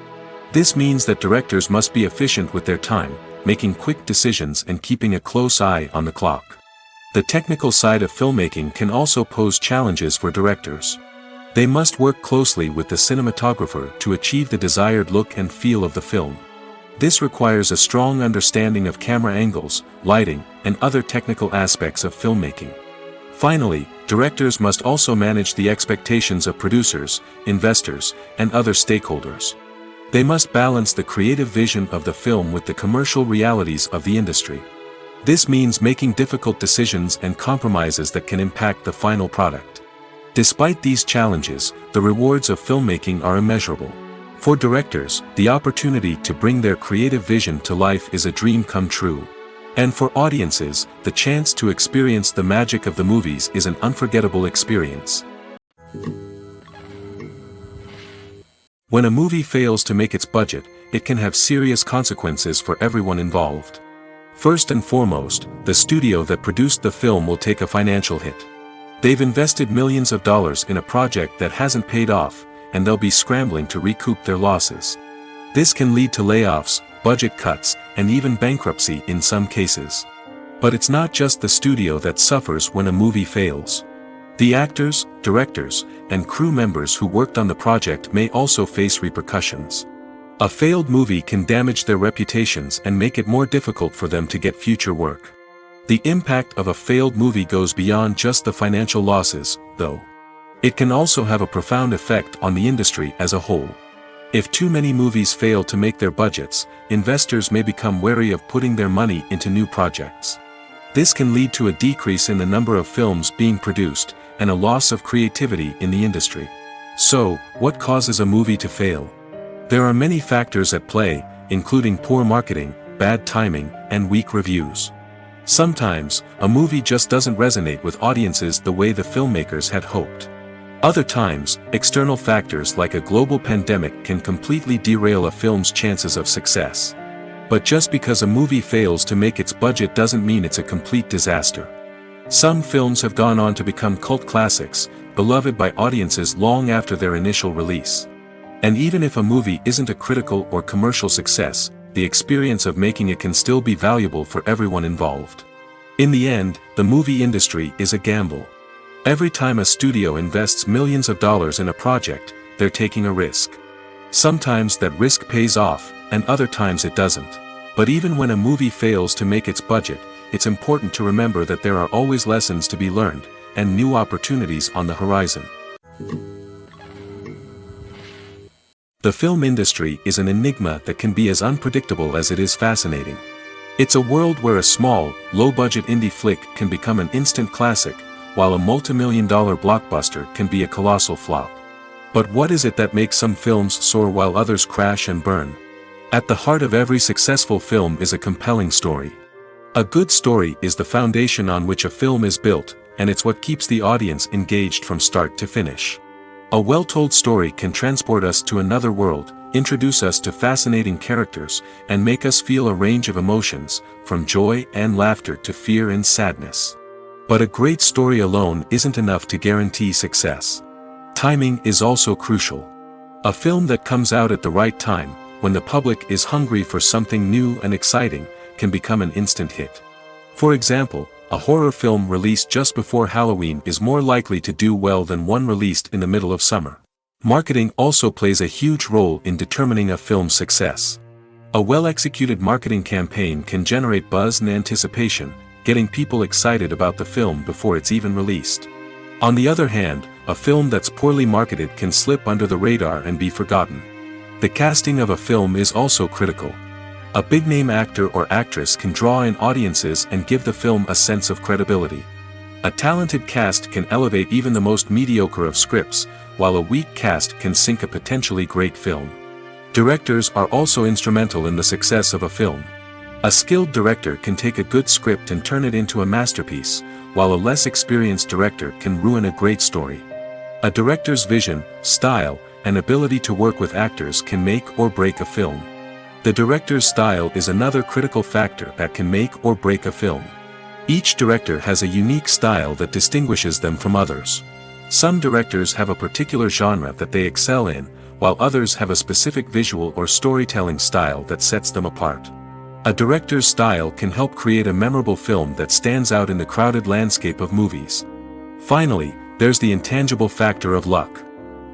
This means that directors must be efficient with their time, making quick decisions and keeping a close eye on the clock. The technical side of filmmaking can also pose challenges for directors. They must work closely with the cinematographer to achieve the desired look and feel of the film. This requires a strong understanding of camera angles, lighting, and other technical aspects of filmmaking. Finally, directors must also manage the expectations of producers, investors, and other stakeholders. They must balance the creative vision of the film with the commercial realities of the industry. This means making difficult decisions and compromises that can impact the final product. Despite these challenges, the rewards of filmmaking are immeasurable. For directors, the opportunity to bring their creative vision to life is a dream come true. And for audiences, the chance to experience the magic of the movies is an unforgettable experience. When a movie fails to make its budget, it can have serious consequences for everyone involved. First and foremost, the studio that produced the film will take a financial hit. They've invested millions of dollars in a project that hasn't paid off, and they'll be scrambling to recoup their losses. This can lead to layoffs, budget cuts, and even bankruptcy in some cases. But it's not just the studio that suffers when a movie fails. The actors, directors, and crew members who worked on the project may also face repercussions. A failed movie can damage their reputations and make it more difficult for them to get future work. The impact of a failed movie goes beyond just the financial losses, though. It can also have a profound effect on the industry as a whole. If too many movies fail to make their budgets, investors may become wary of putting their money into new projects. This can lead to a decrease in the number of films being produced, and a loss of creativity in the industry. So, what causes a movie to fail? There are many factors at play, including poor marketing, bad timing, and weak reviews. Sometimes, a movie just doesn't resonate with audiences the way the filmmakers had hoped. Other times, external factors like a global pandemic can completely derail a film's chances of success. But just because a movie fails to make its budget doesn't mean it's a complete disaster. Some films have gone on to become cult classics, beloved by audiences long after their initial release. And even if a movie isn't a critical or commercial success, the experience of making it can still be valuable for everyone involved. In the end, the movie industry is a gamble. Every time a studio invests millions of dollars in a project, they're taking a risk. Sometimes that risk pays off, and other times it doesn't. But even when a movie fails to make its budget, it's important to remember that there are always lessons to be learned, and new opportunities on the horizon. The film industry is an enigma that can be as unpredictable as it is fascinating. It's a world where a small, low-budget indie flick can become an instant classic, while a multi-million-dollar blockbuster can be a colossal flop. But what is it that makes some films soar while others crash and burn? At the heart of every successful film is a compelling story. A good story is the foundation on which a film is built, and it's what keeps the audience engaged from start to finish. A well-told story can transport us to another world, introduce us to fascinating characters, and make us feel a range of emotions, from joy and laughter to fear and sadness. But a great story alone isn't enough to guarantee success. Timing is also crucial. A film that comes out at the right time, when the public is hungry for something new and exciting, can become an instant hit. For example, a horror film released just before Halloween is more likely to do well than one released in the middle of summer. Marketing also plays a huge role in determining a film's success. A well-executed marketing campaign can generate buzz and anticipation, getting people excited about the film before it's even released. On the other hand, a film that's poorly marketed can slip under the radar and be forgotten. The casting of a film is also critical. A big-name actor or actress can draw in audiences and give the film a sense of credibility. A talented cast can elevate even the most mediocre of scripts, while a weak cast can sink a potentially great film. Directors are also instrumental in the success of a film. A skilled director can take a good script and turn it into a masterpiece, while a less experienced director can ruin a great story. A director's vision, style, and ability to work with actors can make or break a film. The director's style is another critical factor that can make or break a film. Each director has a unique style that distinguishes them from others. Some directors have a particular genre that they excel in, while others have a specific visual or storytelling style that sets them apart. A director's style can help create a memorable film that stands out in the crowded landscape of movies. Finally, there's the intangible factor of luck.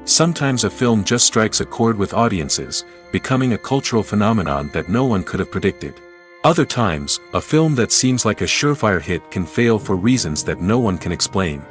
Sometimes a film just strikes a chord with audiences, becoming a cultural phenomenon that no one could have predicted. Other times, a film that seems like a surefire hit can fail for reasons that no one can explain.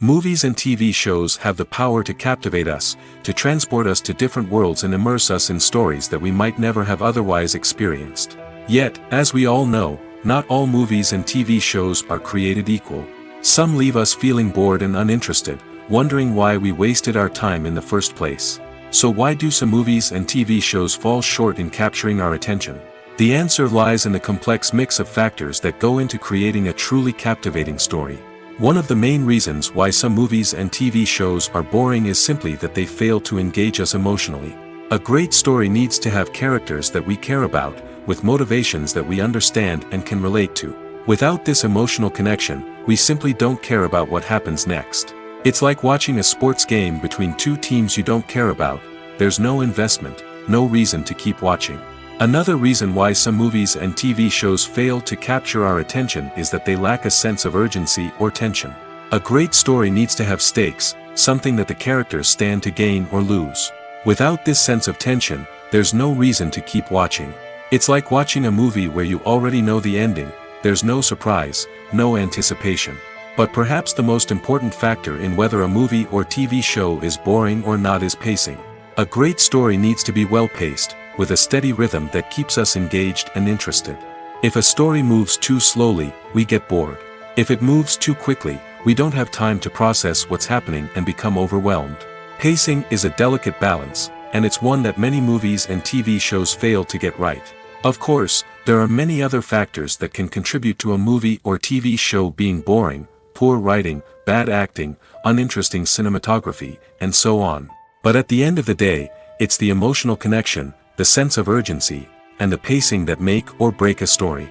Movies and TV shows have the power to captivate us, to transport us to different worlds and immerse us in stories that we might never have otherwise experienced. Yet, as we all know, not all movies and TV shows are created equal. Some leave us feeling bored and uninterested, wondering why we wasted our time in the first place. So why do some movies and TV shows fall short in capturing our attention? The answer lies in the complex mix of factors that go into creating a truly captivating story. One of the main reasons why some movies and TV shows are boring is simply that they fail to engage us emotionally. A great story needs to have characters that we care about, with motivations that we understand and can relate to. Without this emotional connection, we simply don't care about what happens next. It's like watching a sports game between two teams you don't care about. There's no investment, no reason to keep watching. Another reason why some movies and TV shows fail to capture our attention is that they lack a sense of urgency or tension. A great story needs to have stakes, something that the characters stand to gain or lose. Without this sense of tension, there's no reason to keep watching. It's like watching a movie where you already know the ending. There's no surprise, no anticipation. But perhaps the most important factor in whether a movie or TV show is boring or not is pacing. A great story needs to be well-paced, with a steady rhythm that keeps us engaged and interested. If a story moves too slowly, we get bored. If it moves too quickly, we don't have time to process what's happening and become overwhelmed. Pacing is a delicate balance, and it's one that many movies and TV shows fail to get right. Of course, there are many other factors that can contribute to a movie or TV show being boring: poor writing, bad acting, uninteresting cinematography, and so on. But at the end of the day, it's the emotional connection, the sense of urgency, and the pacing that make or break a story.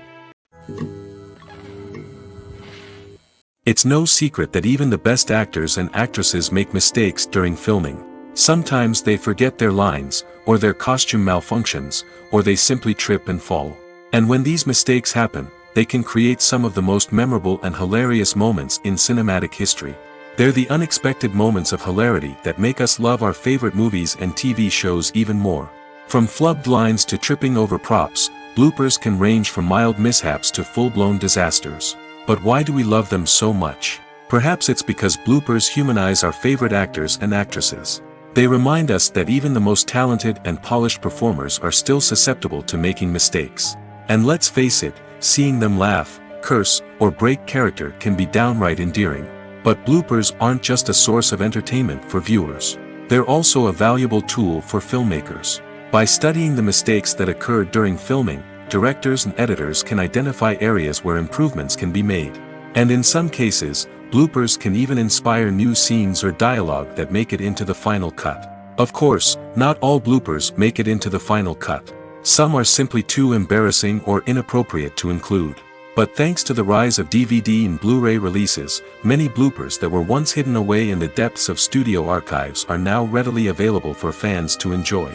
It's no secret that even the best actors and actresses make mistakes during filming. Sometimes they forget their lines, or their costume malfunctions, or they simply trip and fall. And when these mistakes happen, they can create some of the most memorable and hilarious moments in cinematic history. They're the unexpected moments of hilarity that make us love our favorite movies and TV shows even more. From flubbed lines to tripping over props, bloopers can range from mild mishaps to full-blown disasters. But why do we love them so much? Perhaps it's because bloopers humanize our favorite actors and actresses. They remind us that even the most talented and polished performers are still susceptible to making mistakes. And let's face it, seeing them laugh, curse, or break character can be downright endearing. But bloopers aren't just a source of entertainment for viewers. They're also a valuable tool for filmmakers. By studying the mistakes that occurred during filming, directors and editors can identify areas where improvements can be made. And in some cases, bloopers can even inspire new scenes or dialogue that make it into the final cut. Of course, not all bloopers make it into the final cut. Some are simply too embarrassing or inappropriate to include. But thanks to the rise of DVD and Blu-ray releases, many bloopers that were once hidden away in the depths of studio archives are now readily available for fans to enjoy.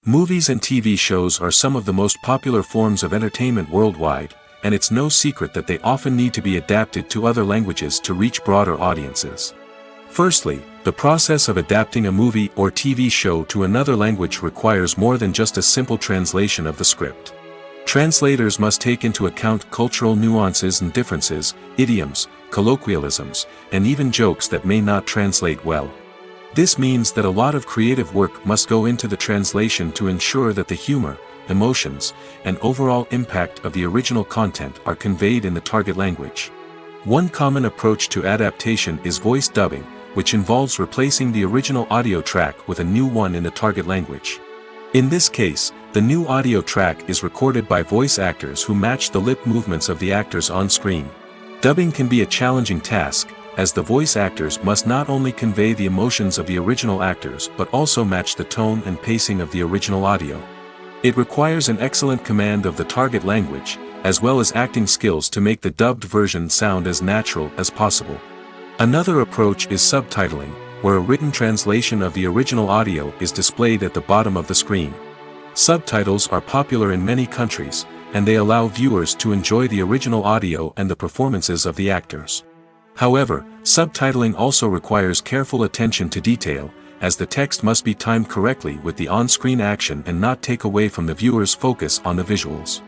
Movies and TV shows are some of the most popular forms of entertainment worldwide, and it's no secret that they often need to be adapted to other languages to reach broader audiences. Firstly, the process of adapting a movie or TV show to another language requires more than just a simple translation of the script. Translators must take into account cultural nuances and differences, idioms, colloquialisms, and even jokes that may not translate well. This means that a lot of creative work must go into the translation to ensure that the humor, emotions, and overall impact of the original content are conveyed in the target language. One common approach to adaptation is voice dubbing, which involves replacing the original audio track with a new one in the target language. In this case, the new audio track is recorded by voice actors who match the lip movements of the actors on screen. Dubbing can be a challenging task, as the voice actors must not only convey the emotions of the original actors but also match the tone and pacing of the original audio. It requires an excellent command of the target language, as well as acting skills to make the dubbed version sound as natural as possible. Another approach is subtitling, where a written translation of the original audio is displayed at the bottom of the screen. Subtitles are popular in many countries, and they allow viewers to enjoy the original audio and the performances of the actors. However, subtitling also requires careful attention to detail, as the text must be timed correctly with the on-screen action and not take away from the viewer's focus on the visuals.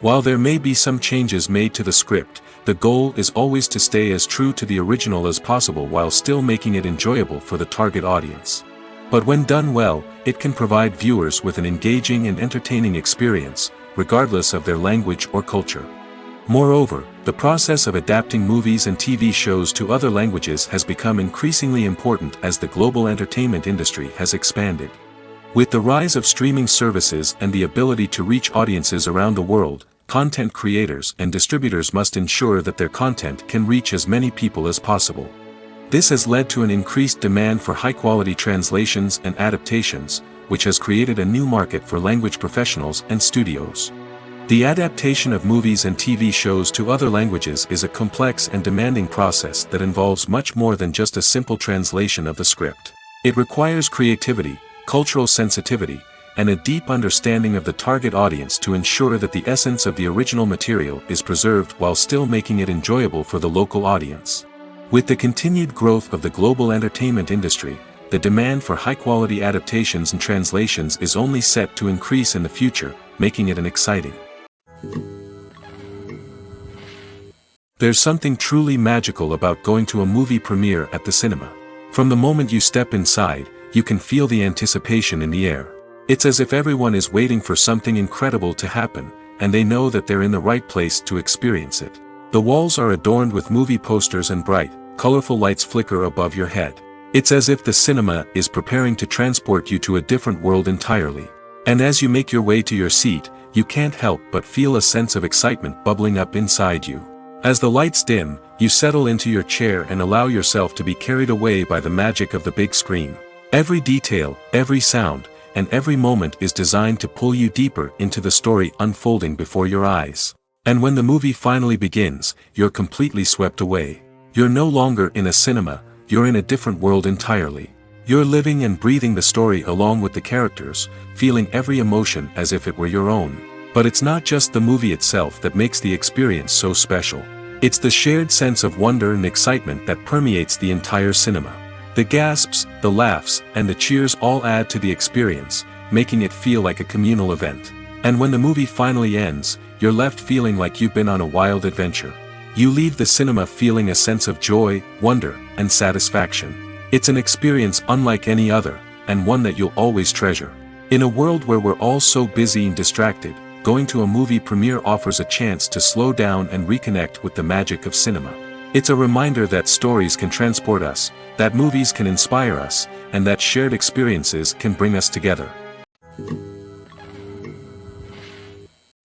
While there may be some changes made to the script, the goal is always to stay as true to the original as possible while still making it enjoyable for the target audience. But when done well, it can provide viewers with an engaging and entertaining experience, regardless of their language or culture. Moreover, the process of adapting movies and TV shows to other languages has become increasingly important as the global entertainment industry has expanded. With the rise of streaming services and the ability to reach audiences around the world, content creators and distributors must ensure that their content can reach as many people as possible. This has led to an increased demand for high-quality translations and adaptations, which has created a new market for language professionals and studios. The adaptation of movies and TV shows to other languages is a complex and demanding process that involves much more than just a simple translation of the script. It requires creativity, cultural sensitivity, and a deep understanding of the target audience to ensure that the essence of the original material is preserved while still making it enjoyable for the local audience. With the continued growth of the global entertainment industry, the demand for high-quality adaptations and translations is only set to increase in the future, making it exciting. There's something truly magical about going to a movie premiere at the cinema. From the moment you step inside, you can feel the anticipation in the air. It's as if everyone is waiting for something incredible to happen, and they know that they're in the right place to experience it. The walls are adorned with movie posters and bright, colorful lights flicker above your head. It's as if the cinema is preparing to transport you to a different world entirely. And as you make your way to your seat, you can't help but feel a sense of excitement bubbling up inside you. As the lights dim, you settle into your chair and allow yourself to be carried away by the magic of the big screen. Every detail, every sound, and every moment is designed to pull you deeper into the story unfolding before your eyes. And when the movie finally begins, you're completely swept away. You're no longer in a cinema, you're in a different world entirely. You're living and breathing the story along with the characters, feeling every emotion as if it were your own. But it's not just the movie itself that makes the experience so special. It's the shared sense of wonder and excitement that permeates the entire cinema. The gasps, the laughs, and the cheers all add to the experience, making it feel like a communal event. And when the movie finally ends, you're left feeling like you've been on a wild adventure. You leave the cinema feeling a sense of joy, wonder, and satisfaction. It's an experience unlike any other, and one that you'll always treasure. In a world where we're all so busy and distracted, going to a movie premiere offers a chance to slow down and reconnect with the magic of cinema. It's a reminder that stories can transport us, that movies can inspire us, and that shared experiences can bring us together.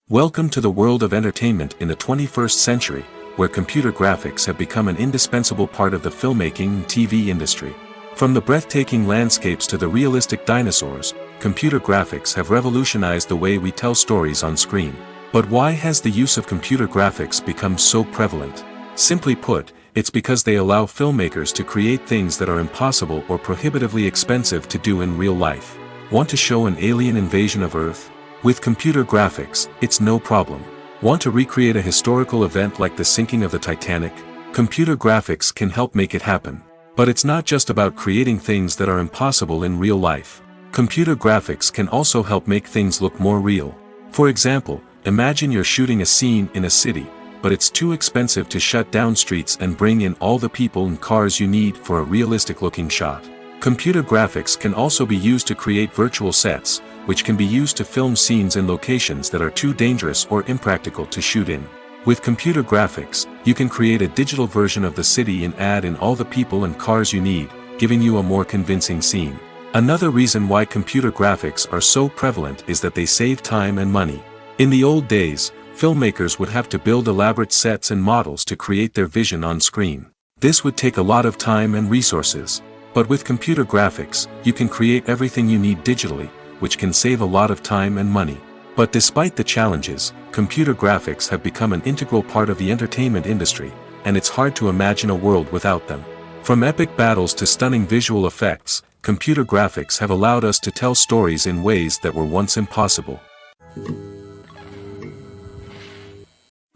Welcome to the world of entertainment in the 21st century, where computer graphics have become an indispensable part of the filmmaking and TV industry. From the breathtaking landscapes to the realistic dinosaurs, computer graphics have revolutionized the way we tell stories on screen. But why has the use of computer graphics become so prevalent? Simply put, it's because they allow filmmakers to create things that are impossible or prohibitively expensive to do in real life. Want to show an alien invasion of Earth? With computer graphics, it's no problem. Want to recreate a historical event like the sinking of the Titanic? Computer graphics can help make it happen. But it's not just about creating things that are impossible in real life. Computer graphics can also help make things look more real. For example, imagine you're shooting a scene in a city, but it's too expensive to shut down streets and bring in all the people and cars you need for a realistic-looking shot. Computer graphics can also be used to create virtual sets, which can be used to film scenes in locations that are too dangerous or impractical to shoot in. With computer graphics, you can create a digital version of the city and add in all the people and cars you need, giving you a more convincing scene. Another reason why computer graphics are so prevalent is that they save time and money. In the old days, filmmakers would have to build elaborate sets and models to create their vision on screen. This would take a lot of time and resources. But with computer graphics, you can create everything you need digitally, which can save a lot of time and money. But despite the challenges, computer graphics have become an integral part of the entertainment industry, and it's hard to imagine a world without them. From epic battles to stunning visual effects, computer graphics have allowed us to tell stories in ways that were once impossible.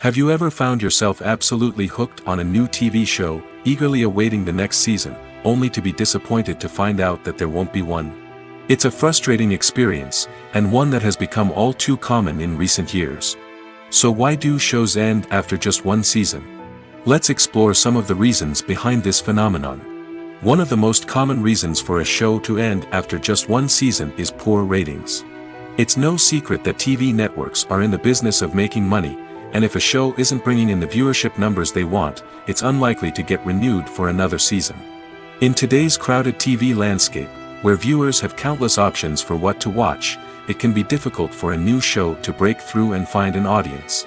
Have you ever found yourself absolutely hooked on a new TV show, eagerly awaiting the next season, only to be disappointed to find out that there won't be one? It's a frustrating experience, and one that has become all too common in recent years. So why do shows end after just one season? Let's explore some of the reasons behind this phenomenon. One of the most common reasons for a show to end after just one season is poor ratings. It's no secret that TV networks are in the business of making money, and if a show isn't bringing in the viewership numbers they want, it's unlikely to get renewed for another season. In today's crowded TV landscape, where viewers have countless options for what to watch, it can be difficult for a new show to break through and find an audience.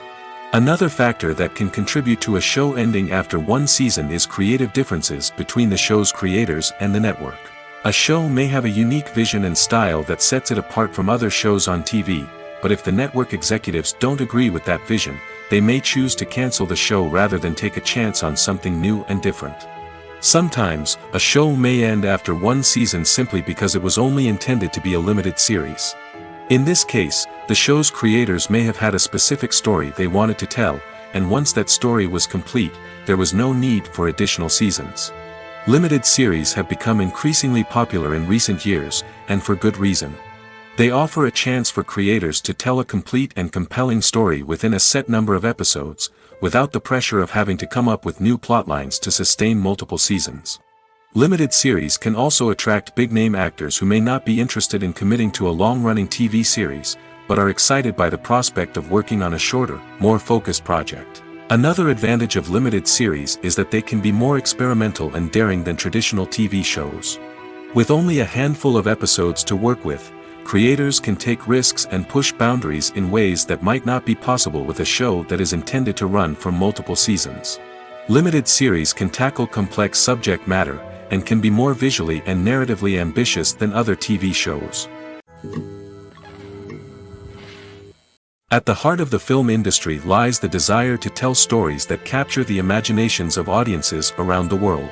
Another factor that can contribute to a show ending after one season is creative differences between the show's creators and the network. A show may have a unique vision and style that sets it apart from other shows on TV, but if the network executives don't agree with that vision, they may choose to cancel the show rather than take a chance on something new and different. Sometimes, a show may end after one season simply because it was only intended to be a limited series. In this case, the show's creators may have had a specific story they wanted to tell, and once that story was complete, there was no need for additional seasons. Limited series have become increasingly popular in recent years, and for good reason. They offer a chance for creators to tell a complete and compelling story within a set number of episodes, without the pressure of having to come up with new plotlines to sustain multiple seasons. Limited series can also attract big-name actors who may not be interested in committing to a long-running TV series, but are excited by the prospect of working on a shorter, more focused project. Another advantage of limited series is that they can be more experimental and daring than traditional TV shows. With only a handful of episodes to work with, creators can take risks and push boundaries in ways that might not be possible with a show that is intended to run for multiple seasons. Limited series can tackle complex subject matter, and can be more visually and narratively ambitious than other TV shows. At the heart of the film industry lies the desire to tell stories that capture the imaginations of audiences around the world.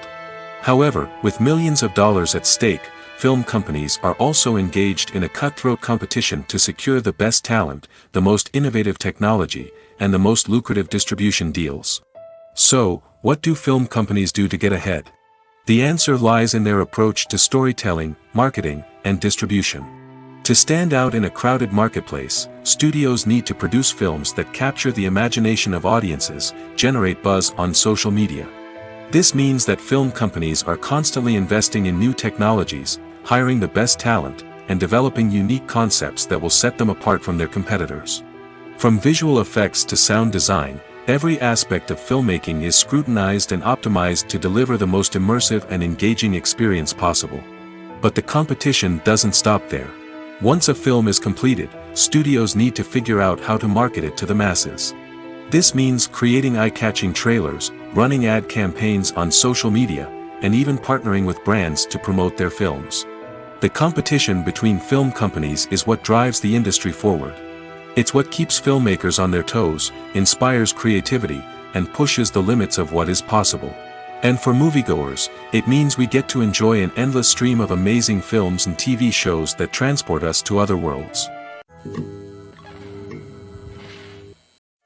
However, with millions of dollars at stake, film companies are also engaged in a cutthroat competition to secure the best talent, the most innovative technology, and the most lucrative distribution deals. So, what do film companies do to get ahead? The answer lies in their approach to storytelling, marketing, and distribution. To stand out in a crowded marketplace, studios need to produce films that capture the imagination of audiences, generate buzz on social media. This means that film companies are constantly investing in new technologies, hiring the best talent, and developing unique concepts that will set them apart from their competitors. From visual effects to sound design, every aspect of filmmaking is scrutinized and optimized to deliver the most immersive and engaging experience possible. But the competition doesn't stop there. Once a film is completed, studios need to figure out how to market it to the masses. This means creating eye-catching trailers, running ad campaigns on social media, and even partnering with brands to promote their films. The competition between film companies is what drives the industry forward. It's what keeps filmmakers on their toes, inspires creativity, and pushes the limits of what is possible. And for moviegoers, it means we get to enjoy an endless stream of amazing films and TV shows that transport us to other worlds.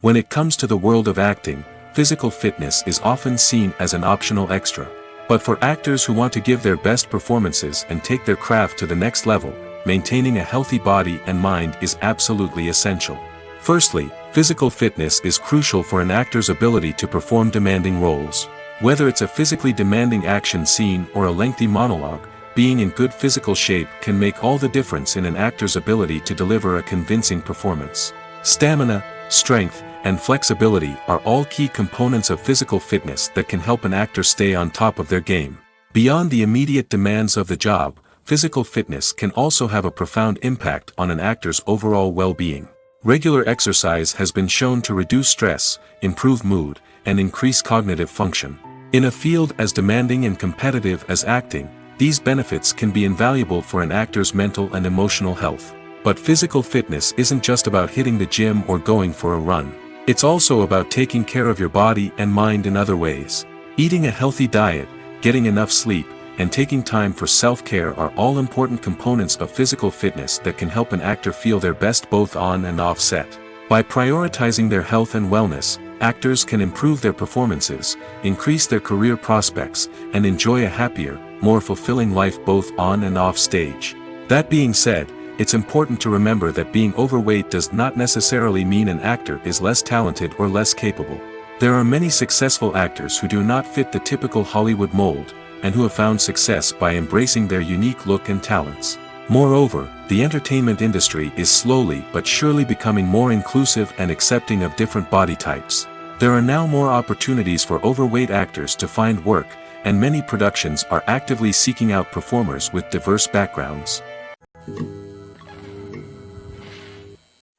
When it comes to the world of acting, physical fitness is often seen as an optional extra. But for actors who want to give their best performances and take their craft to the next level, maintaining a healthy body and mind is absolutely essential. Firstly, physical fitness is crucial for an actor's ability to perform demanding roles. Whether it's a physically demanding action scene or a lengthy monologue, being in good physical shape can make all the difference in an actor's ability to deliver a convincing performance. Stamina, strength, and flexibility are all key components of physical fitness that can help an actor stay on top of their game. Beyond the immediate demands of the job, physical fitness can also have a profound impact on an actor's overall well-being. Regular exercise has been shown to reduce stress, improve mood, and increase cognitive function. In a field as demanding and competitive as acting, these benefits can be invaluable for an actor's mental and emotional health. But physical fitness isn't just about hitting the gym or going for a run. It's also about taking care of your body and mind in other ways. Eating a healthy diet, getting enough sleep, and taking time for self-care are all important components of physical fitness that can help an actor feel their best both on and off set. By prioritizing their health and wellness, actors can improve their performances, increase their career prospects, and enjoy a happier, more fulfilling life both on and off stage. That being said, it's important to remember that being overweight does not necessarily mean an actor is less talented or less capable. There are many successful actors who do not fit the typical Hollywood mold, and who have found success by embracing their unique look and talents. Moreover, the entertainment industry is slowly but surely becoming more inclusive and accepting of different body types. There are now more opportunities for overweight actors to find work, and many productions are actively seeking out performers with diverse backgrounds.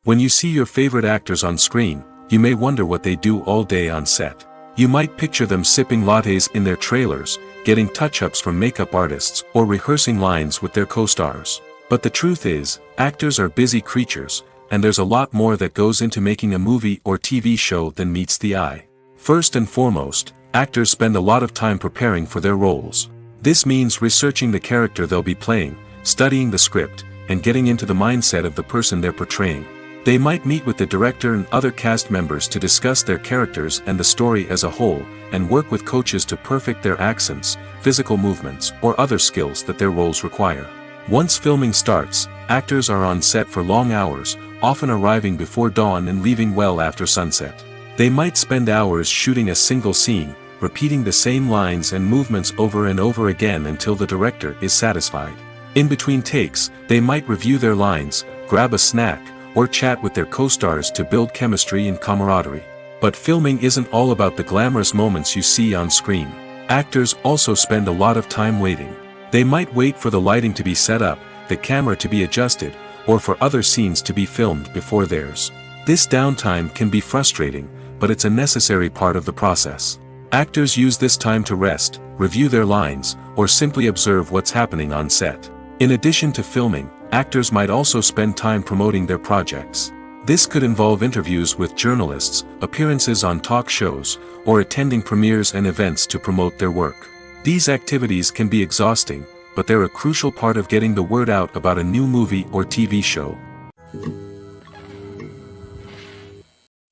When you see your favorite actors on screen, you may wonder what they do all day on set. You might picture them sipping lattes in their trailers, getting touch-ups from makeup artists, or rehearsing lines with their co-stars. But the truth is, actors are busy creatures, and there's a lot more that goes into making a movie or TV show than meets the eye. First and foremost, actors spend a lot of time preparing for their roles. This means researching the character they'll be playing, studying the script, and getting into the mindset of the person they're portraying. They might meet with the director and other cast members to discuss their characters and the story as a whole, and work with coaches to perfect their accents, physical movements, or other skills that their roles require. Once filming starts, actors are on set for long hours, often arriving before dawn and leaving well after sunset. They might spend hours shooting a single scene, repeating the same lines and movements over and over again until the director is satisfied. In between takes, they might review their lines, grab a snack, or chat with their co-stars to build chemistry and camaraderie. But filming isn't all about the glamorous moments you see on screen. Actors also spend a lot of time waiting. They might wait for the lighting to be set up, the camera to be adjusted, or for other scenes to be filmed before theirs. This downtime can be frustrating, but it's a necessary part of the process. Actors use this time to rest, review their lines, or simply observe what's happening on set. In addition to filming, actors might also spend time promoting their projects. This could involve interviews with journalists, appearances on talk shows, or attending premieres and events to promote their work. These activities can be exhausting, but they're a crucial part of getting the word out about a new movie or TV show.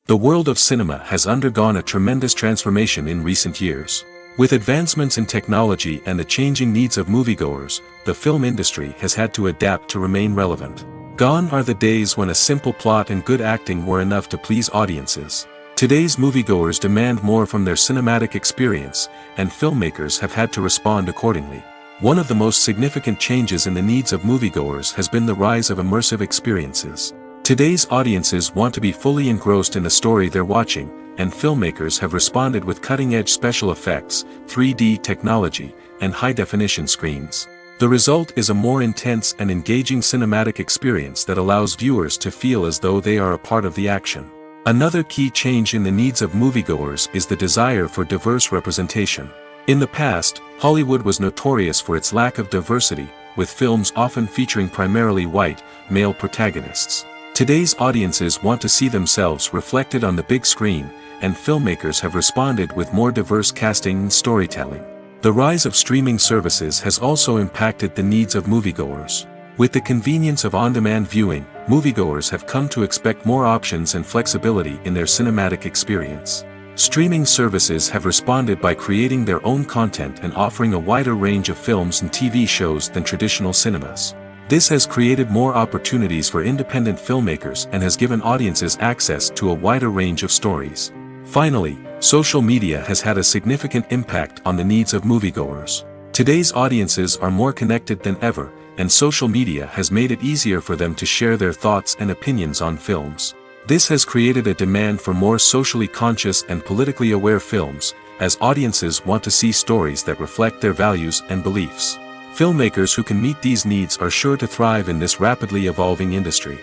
The world of cinema has undergone a tremendous transformation in recent years. With advancements in technology and the changing needs of moviegoers, the film industry has had to adapt to remain relevant. Gone are the days when a simple plot and good acting were enough to please audiences. Today's moviegoers demand more from their cinematic experience, and filmmakers have had to respond accordingly. One of the most significant changes in the needs of moviegoers has been the rise of immersive experiences. Today's audiences want to be fully engrossed in the story they're watching, and filmmakers have responded with cutting-edge special effects, 3D technology, and high-definition screens. The result is a more intense and engaging cinematic experience that allows viewers to feel as though they are a part of the action. Another key change in the needs of moviegoers is the desire for diverse representation. In the past, Hollywood was notorious for its lack of diversity, with films often featuring primarily white, male protagonists. Today's audiences want to see themselves reflected on the big screen, and filmmakers have responded with more diverse casting and storytelling. The rise of streaming services has also impacted the needs of moviegoers. With the convenience of on-demand viewing, moviegoers have come to expect more options and flexibility in their cinematic experience. Streaming services have responded by creating their own content and offering a wider range of films and TV shows than traditional cinemas. This has created more opportunities for independent filmmakers and has given audiences access to a wider range of stories. Finally, social media has had a significant impact on the needs of moviegoers. Today's audiences are more connected than ever, and social media has made it easier for them to share their thoughts and opinions on films. This has created a demand for more socially conscious and politically aware films, as audiences want to see stories that reflect their values and beliefs. Filmmakers who can meet these needs are sure to thrive in this rapidly evolving industry.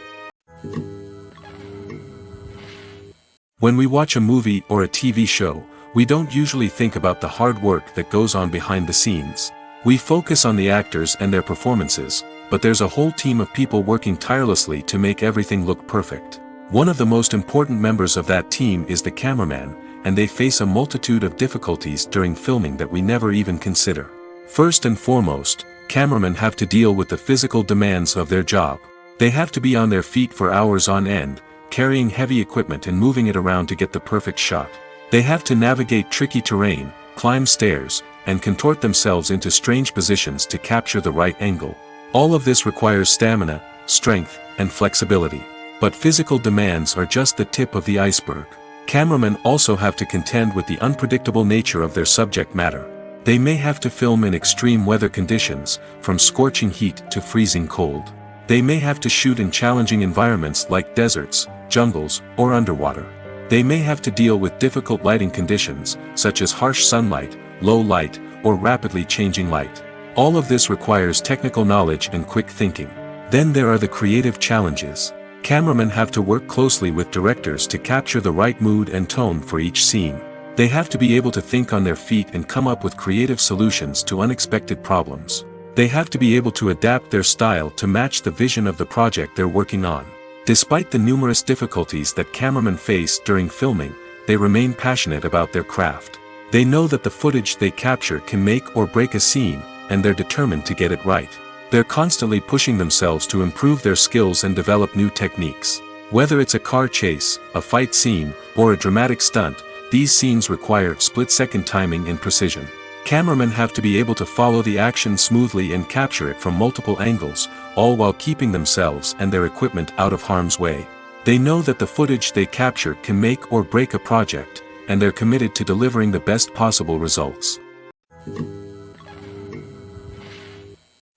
When we watch a movie or a TV show, we don't usually think about the hard work that goes on behind the scenes. We focus on the actors and their performances, but there's a whole team of people working tirelessly to make everything look perfect. One of the most important members of that team is the cameraman, and they face a multitude of difficulties during filming that we never even consider. First and foremost, cameramen have to deal with the physical demands of their job. They have to be on their feet for hours on end, carrying heavy equipment and moving it around to get the perfect shot. They have to navigate tricky terrain, climb stairs, and contort themselves into strange positions to capture the right angle. All of this requires stamina, strength, and flexibility. But physical demands are just the tip of the iceberg. Cameramen also have to contend with the unpredictable nature of their subject matter. They may have to film in extreme weather conditions, from scorching heat to freezing cold. They may have to shoot in challenging environments like deserts, jungles, or underwater. They may have to deal with difficult lighting conditions, such as harsh sunlight, low light, or rapidly changing light. All of this requires technical knowledge and quick thinking. Then there are the creative challenges. Cameramen have to work closely with directors to capture the right mood and tone for each scene. They have to be able to think on their feet and come up with creative solutions to unexpected problems. They have to be able to adapt their style to match the vision of the project they're working on. Despite the numerous difficulties that cameramen face during filming, they remain passionate about their craft. They know that the footage they capture can make or break a scene, and they're determined to get it right. They're constantly pushing themselves to improve their skills and develop new techniques. Whether it's a car chase, a fight scene, or a dramatic stunt, these scenes require split-second timing and precision. Cameramen have to be able to follow the action smoothly and capture it from multiple angles, all while keeping themselves and their equipment out of harm's way. They know that the footage they capture can make or break a project, and they're committed to delivering the best possible results.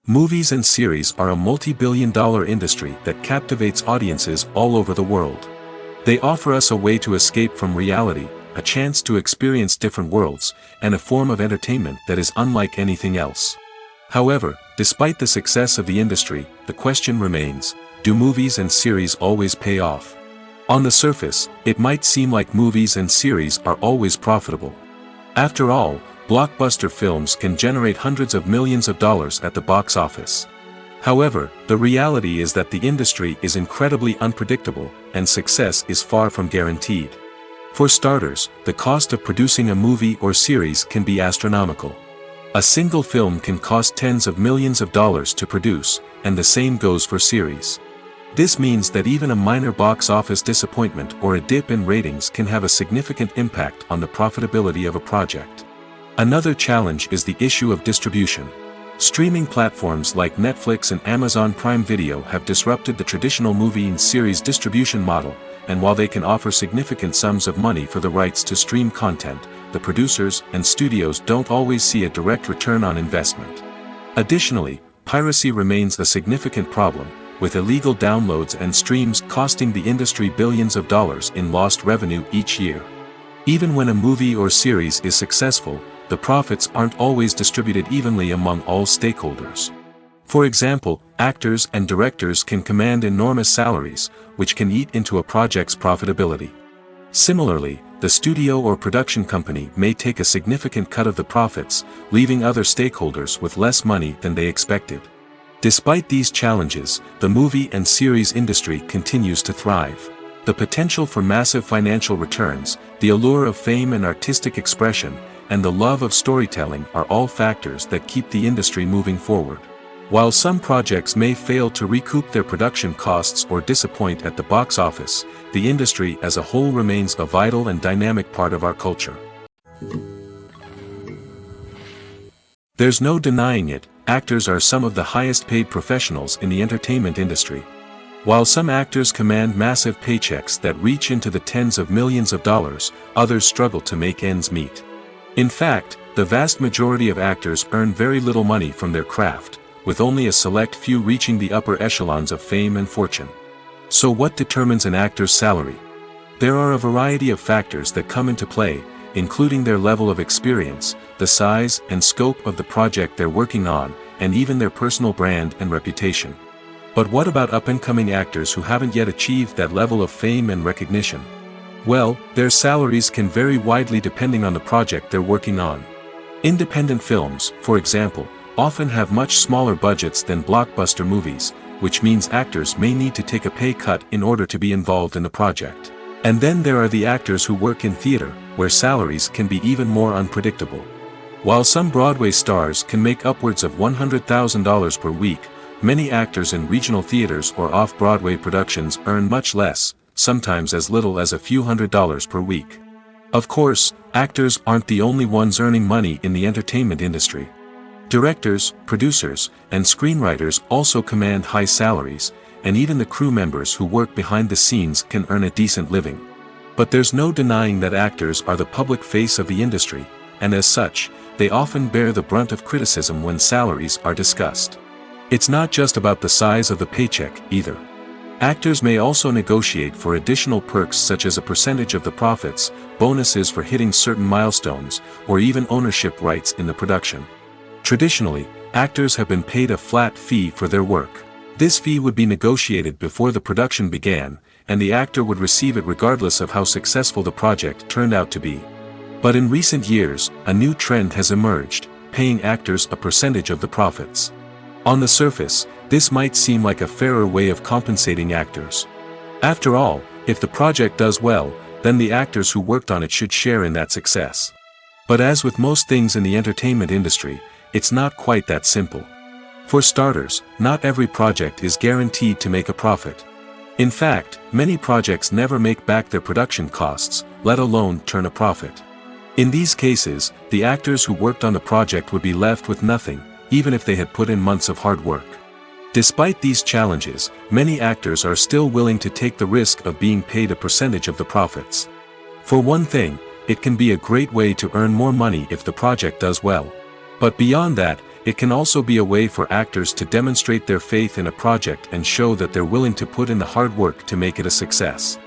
Movies and series are a multi-billion-dollar industry that captivates audiences all over the world. They offer us a way to escape from reality, a chance to experience different worlds, and a form of entertainment that is unlike anything else. However, despite the success of the industry, the question remains, do movies and series always pay off? On the surface, it might seem like movies and series are always profitable. After all, blockbuster films can generate hundreds of millions of dollars at the box office. However, the reality is that the industry is incredibly unpredictable, and success is far from guaranteed. For starters, the cost of producing a movie or series can be astronomical. A single film can cost tens of millions of dollars to produce, and the same goes for series. This means that even a minor box office disappointment or a dip in ratings can have a significant impact on the profitability of a project. Another challenge is the issue of distribution. Streaming platforms like Netflix and Amazon Prime Video have disrupted the traditional movie and series distribution model, and while they can offer significant sums of money for the rights to stream content, the producers and studios don't always see a direct return on investment. Additionally, piracy remains a significant problem, with illegal downloads and streams costing the industry billions of dollars in lost revenue each year. Even when a movie or series is successful, the profits aren't always distributed evenly among all stakeholders. For example, actors and directors can command enormous salaries, which can eat into a project's profitability. Similarly, the studio or production company may take a significant cut of the profits, leaving other stakeholders with less money than they expected. Despite these challenges, the movie and series industry continues to thrive. The potential for massive financial returns, the allure of fame and artistic expression, and the love of storytelling are all factors that keep the industry moving forward. While some projects may fail to recoup their production costs or disappoint at the box office, the industry as a whole remains a vital and dynamic part of our culture. There's no denying it, actors are some of the highest paid professionals in the entertainment industry. While some actors command massive paychecks that reach into the tens of millions of dollars, others struggle to make ends meet. In fact, the vast majority of actors earn very little money from their craft, with only a select few reaching the upper echelons of fame and fortune. So what determines an actor's salary? There are a variety of factors that come into play, including their level of experience, the size and scope of the project they're working on, and even their personal brand and reputation. But what about up-and-coming actors who haven't yet achieved that level of fame and recognition? Well, their salaries can vary widely depending on the project they're working on. Independent films, for example, often have much smaller budgets than blockbuster movies, which means actors may need to take a pay cut in order to be involved in the project. And then there are the actors who work in theater, where salaries can be even more unpredictable. While some Broadway stars can make upwards of $100,000 per week, many actors in regional theaters or off-Broadway productions earn much less, sometimes as little as a few $100s per week. Of course, actors aren't the only ones earning money in the entertainment industry. Directors, producers, and screenwriters also command high salaries, and even the crew members who work behind the scenes can earn a decent living. But there's no denying that actors are the public face of the industry, and as such, they often bear the brunt of criticism when salaries are discussed. It's not just about the size of the paycheck, either. Actors may also negotiate for additional perks such as a percentage of the profits, bonuses for hitting certain milestones, or even ownership rights in the production. Traditionally, actors have been paid a flat fee for their work. This fee would be negotiated before the production began, and the actor would receive it regardless of how successful the project turned out to be. But in recent years, a new trend has emerged, paying actors a percentage of the profits. On the surface, this might seem like a fairer way of compensating actors. After all, if the project does well, then the actors who worked on it should share in that success. But as with most things in the entertainment industry, it's not quite that simple. For starters, not every project is guaranteed to make a profit. In fact, many projects never make back their production costs, let alone turn a profit. In these cases, the actors who worked on the project would be left with nothing, even if they had put in months of hard work. Despite these challenges, many actors are still willing to take the risk of being paid a percentage of the profits. For one thing, it can be a great way to earn more money if the project does well. But beyond that, it can also be a way for actors to demonstrate their faith in a project and show that they're willing to put in the hard work to make it a success.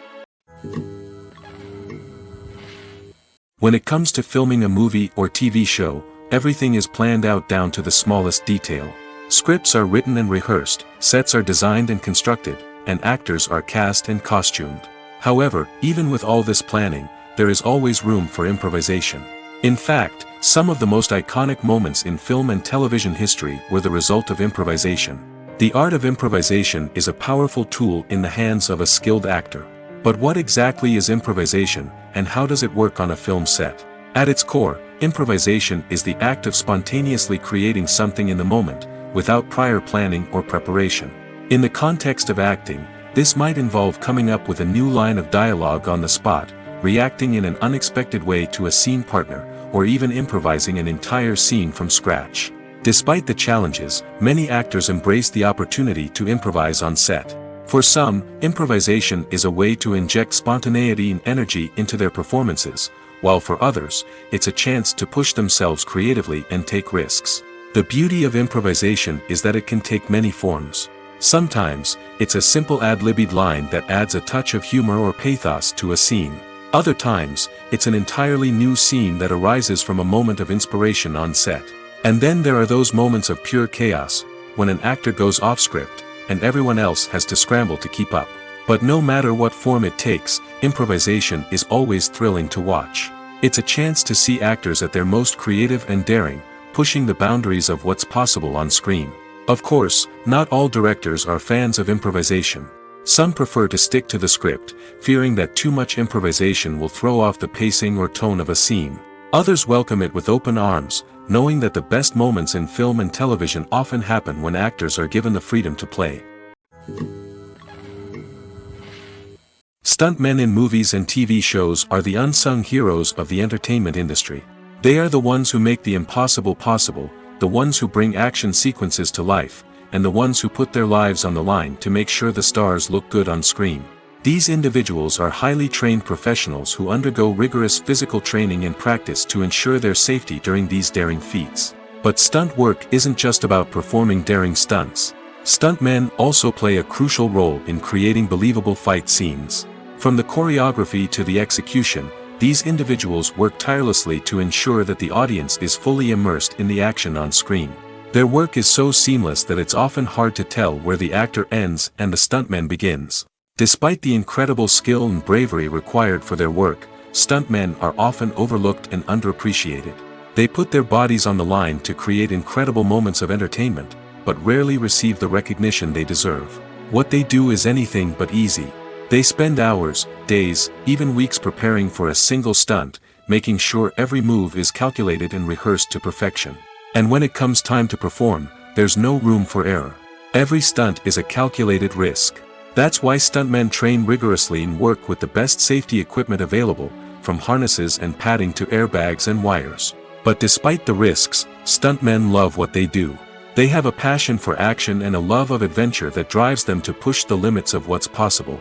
When it comes to filming a movie or TV show, everything is planned out down to the smallest detail. Scripts are written and rehearsed, sets are designed and constructed, and actors are cast and costumed. However, even with all this planning, there is always room for improvisation. In fact, some of the most iconic moments in film and television history were the result of improvisation. The art of improvisation is a powerful tool in the hands of a skilled actor. But what exactly is improvisation, and how does it work on a film set? At its core, improvisation is the act of spontaneously creating something in the moment, without prior planning or preparation. In the context of acting, this might involve coming up with a new line of dialogue on the spot, reacting in an unexpected way to a scene partner, or even improvising an entire scene from scratch. Despite the challenges, many actors embrace the opportunity to improvise on set. For some, improvisation is a way to inject spontaneity and energy into their performances, while for others, it's a chance to push themselves creatively and take risks. The beauty of improvisation is that it can take many forms. Sometimes, it's a simple ad-libbed line that adds a touch of humor or pathos to a scene. Other times, it's an entirely new scene that arises from a moment of inspiration on set. And then there are those moments of pure chaos, when an actor goes off script, and everyone else has to scramble to keep up. But no matter what form it takes, improvisation is always thrilling to watch. It's a chance to see actors at their most creative and daring, pushing the boundaries of what's possible on screen. Of course, not all directors are fans of improvisation. Some prefer to stick to the script, fearing that too much improvisation will throw off the pacing or tone of a scene. Others welcome it with open arms, knowing that the best moments in film and television often happen when actors are given the freedom to play. Stuntmen in movies and TV shows are the unsung heroes of the entertainment industry. They are the ones who make the impossible possible, the ones who bring action sequences to life, and the ones who put their lives on the line to make sure the stars look good on screen. These individuals are highly trained professionals who undergo rigorous physical training and practice to ensure their safety during these daring feats. But stunt work isn't just about performing daring stunts. Stuntmen also play a crucial role in creating believable fight scenes. From the choreography to the execution, these individuals work tirelessly to ensure that the audience is fully immersed in the action on screen. Their work is so seamless that it's often hard to tell where the actor ends and the stuntman begins. Despite the incredible skill and bravery required for their work, stuntmen are often overlooked and underappreciated. They put their bodies on the line to create incredible moments of entertainment, but rarely receive the recognition they deserve. What they do is anything but easy. They spend hours, days, even weeks preparing for a single stunt, making sure every move is calculated and rehearsed to perfection. And when it comes time to perform, there's no room for error. Every stunt is a calculated risk. That's why stuntmen train rigorously and work with the best safety equipment available, from harnesses and padding to airbags and wires. But despite the risks, stuntmen love what they do. They have a passion for action and a love of adventure that drives them to push the limits of what's possible.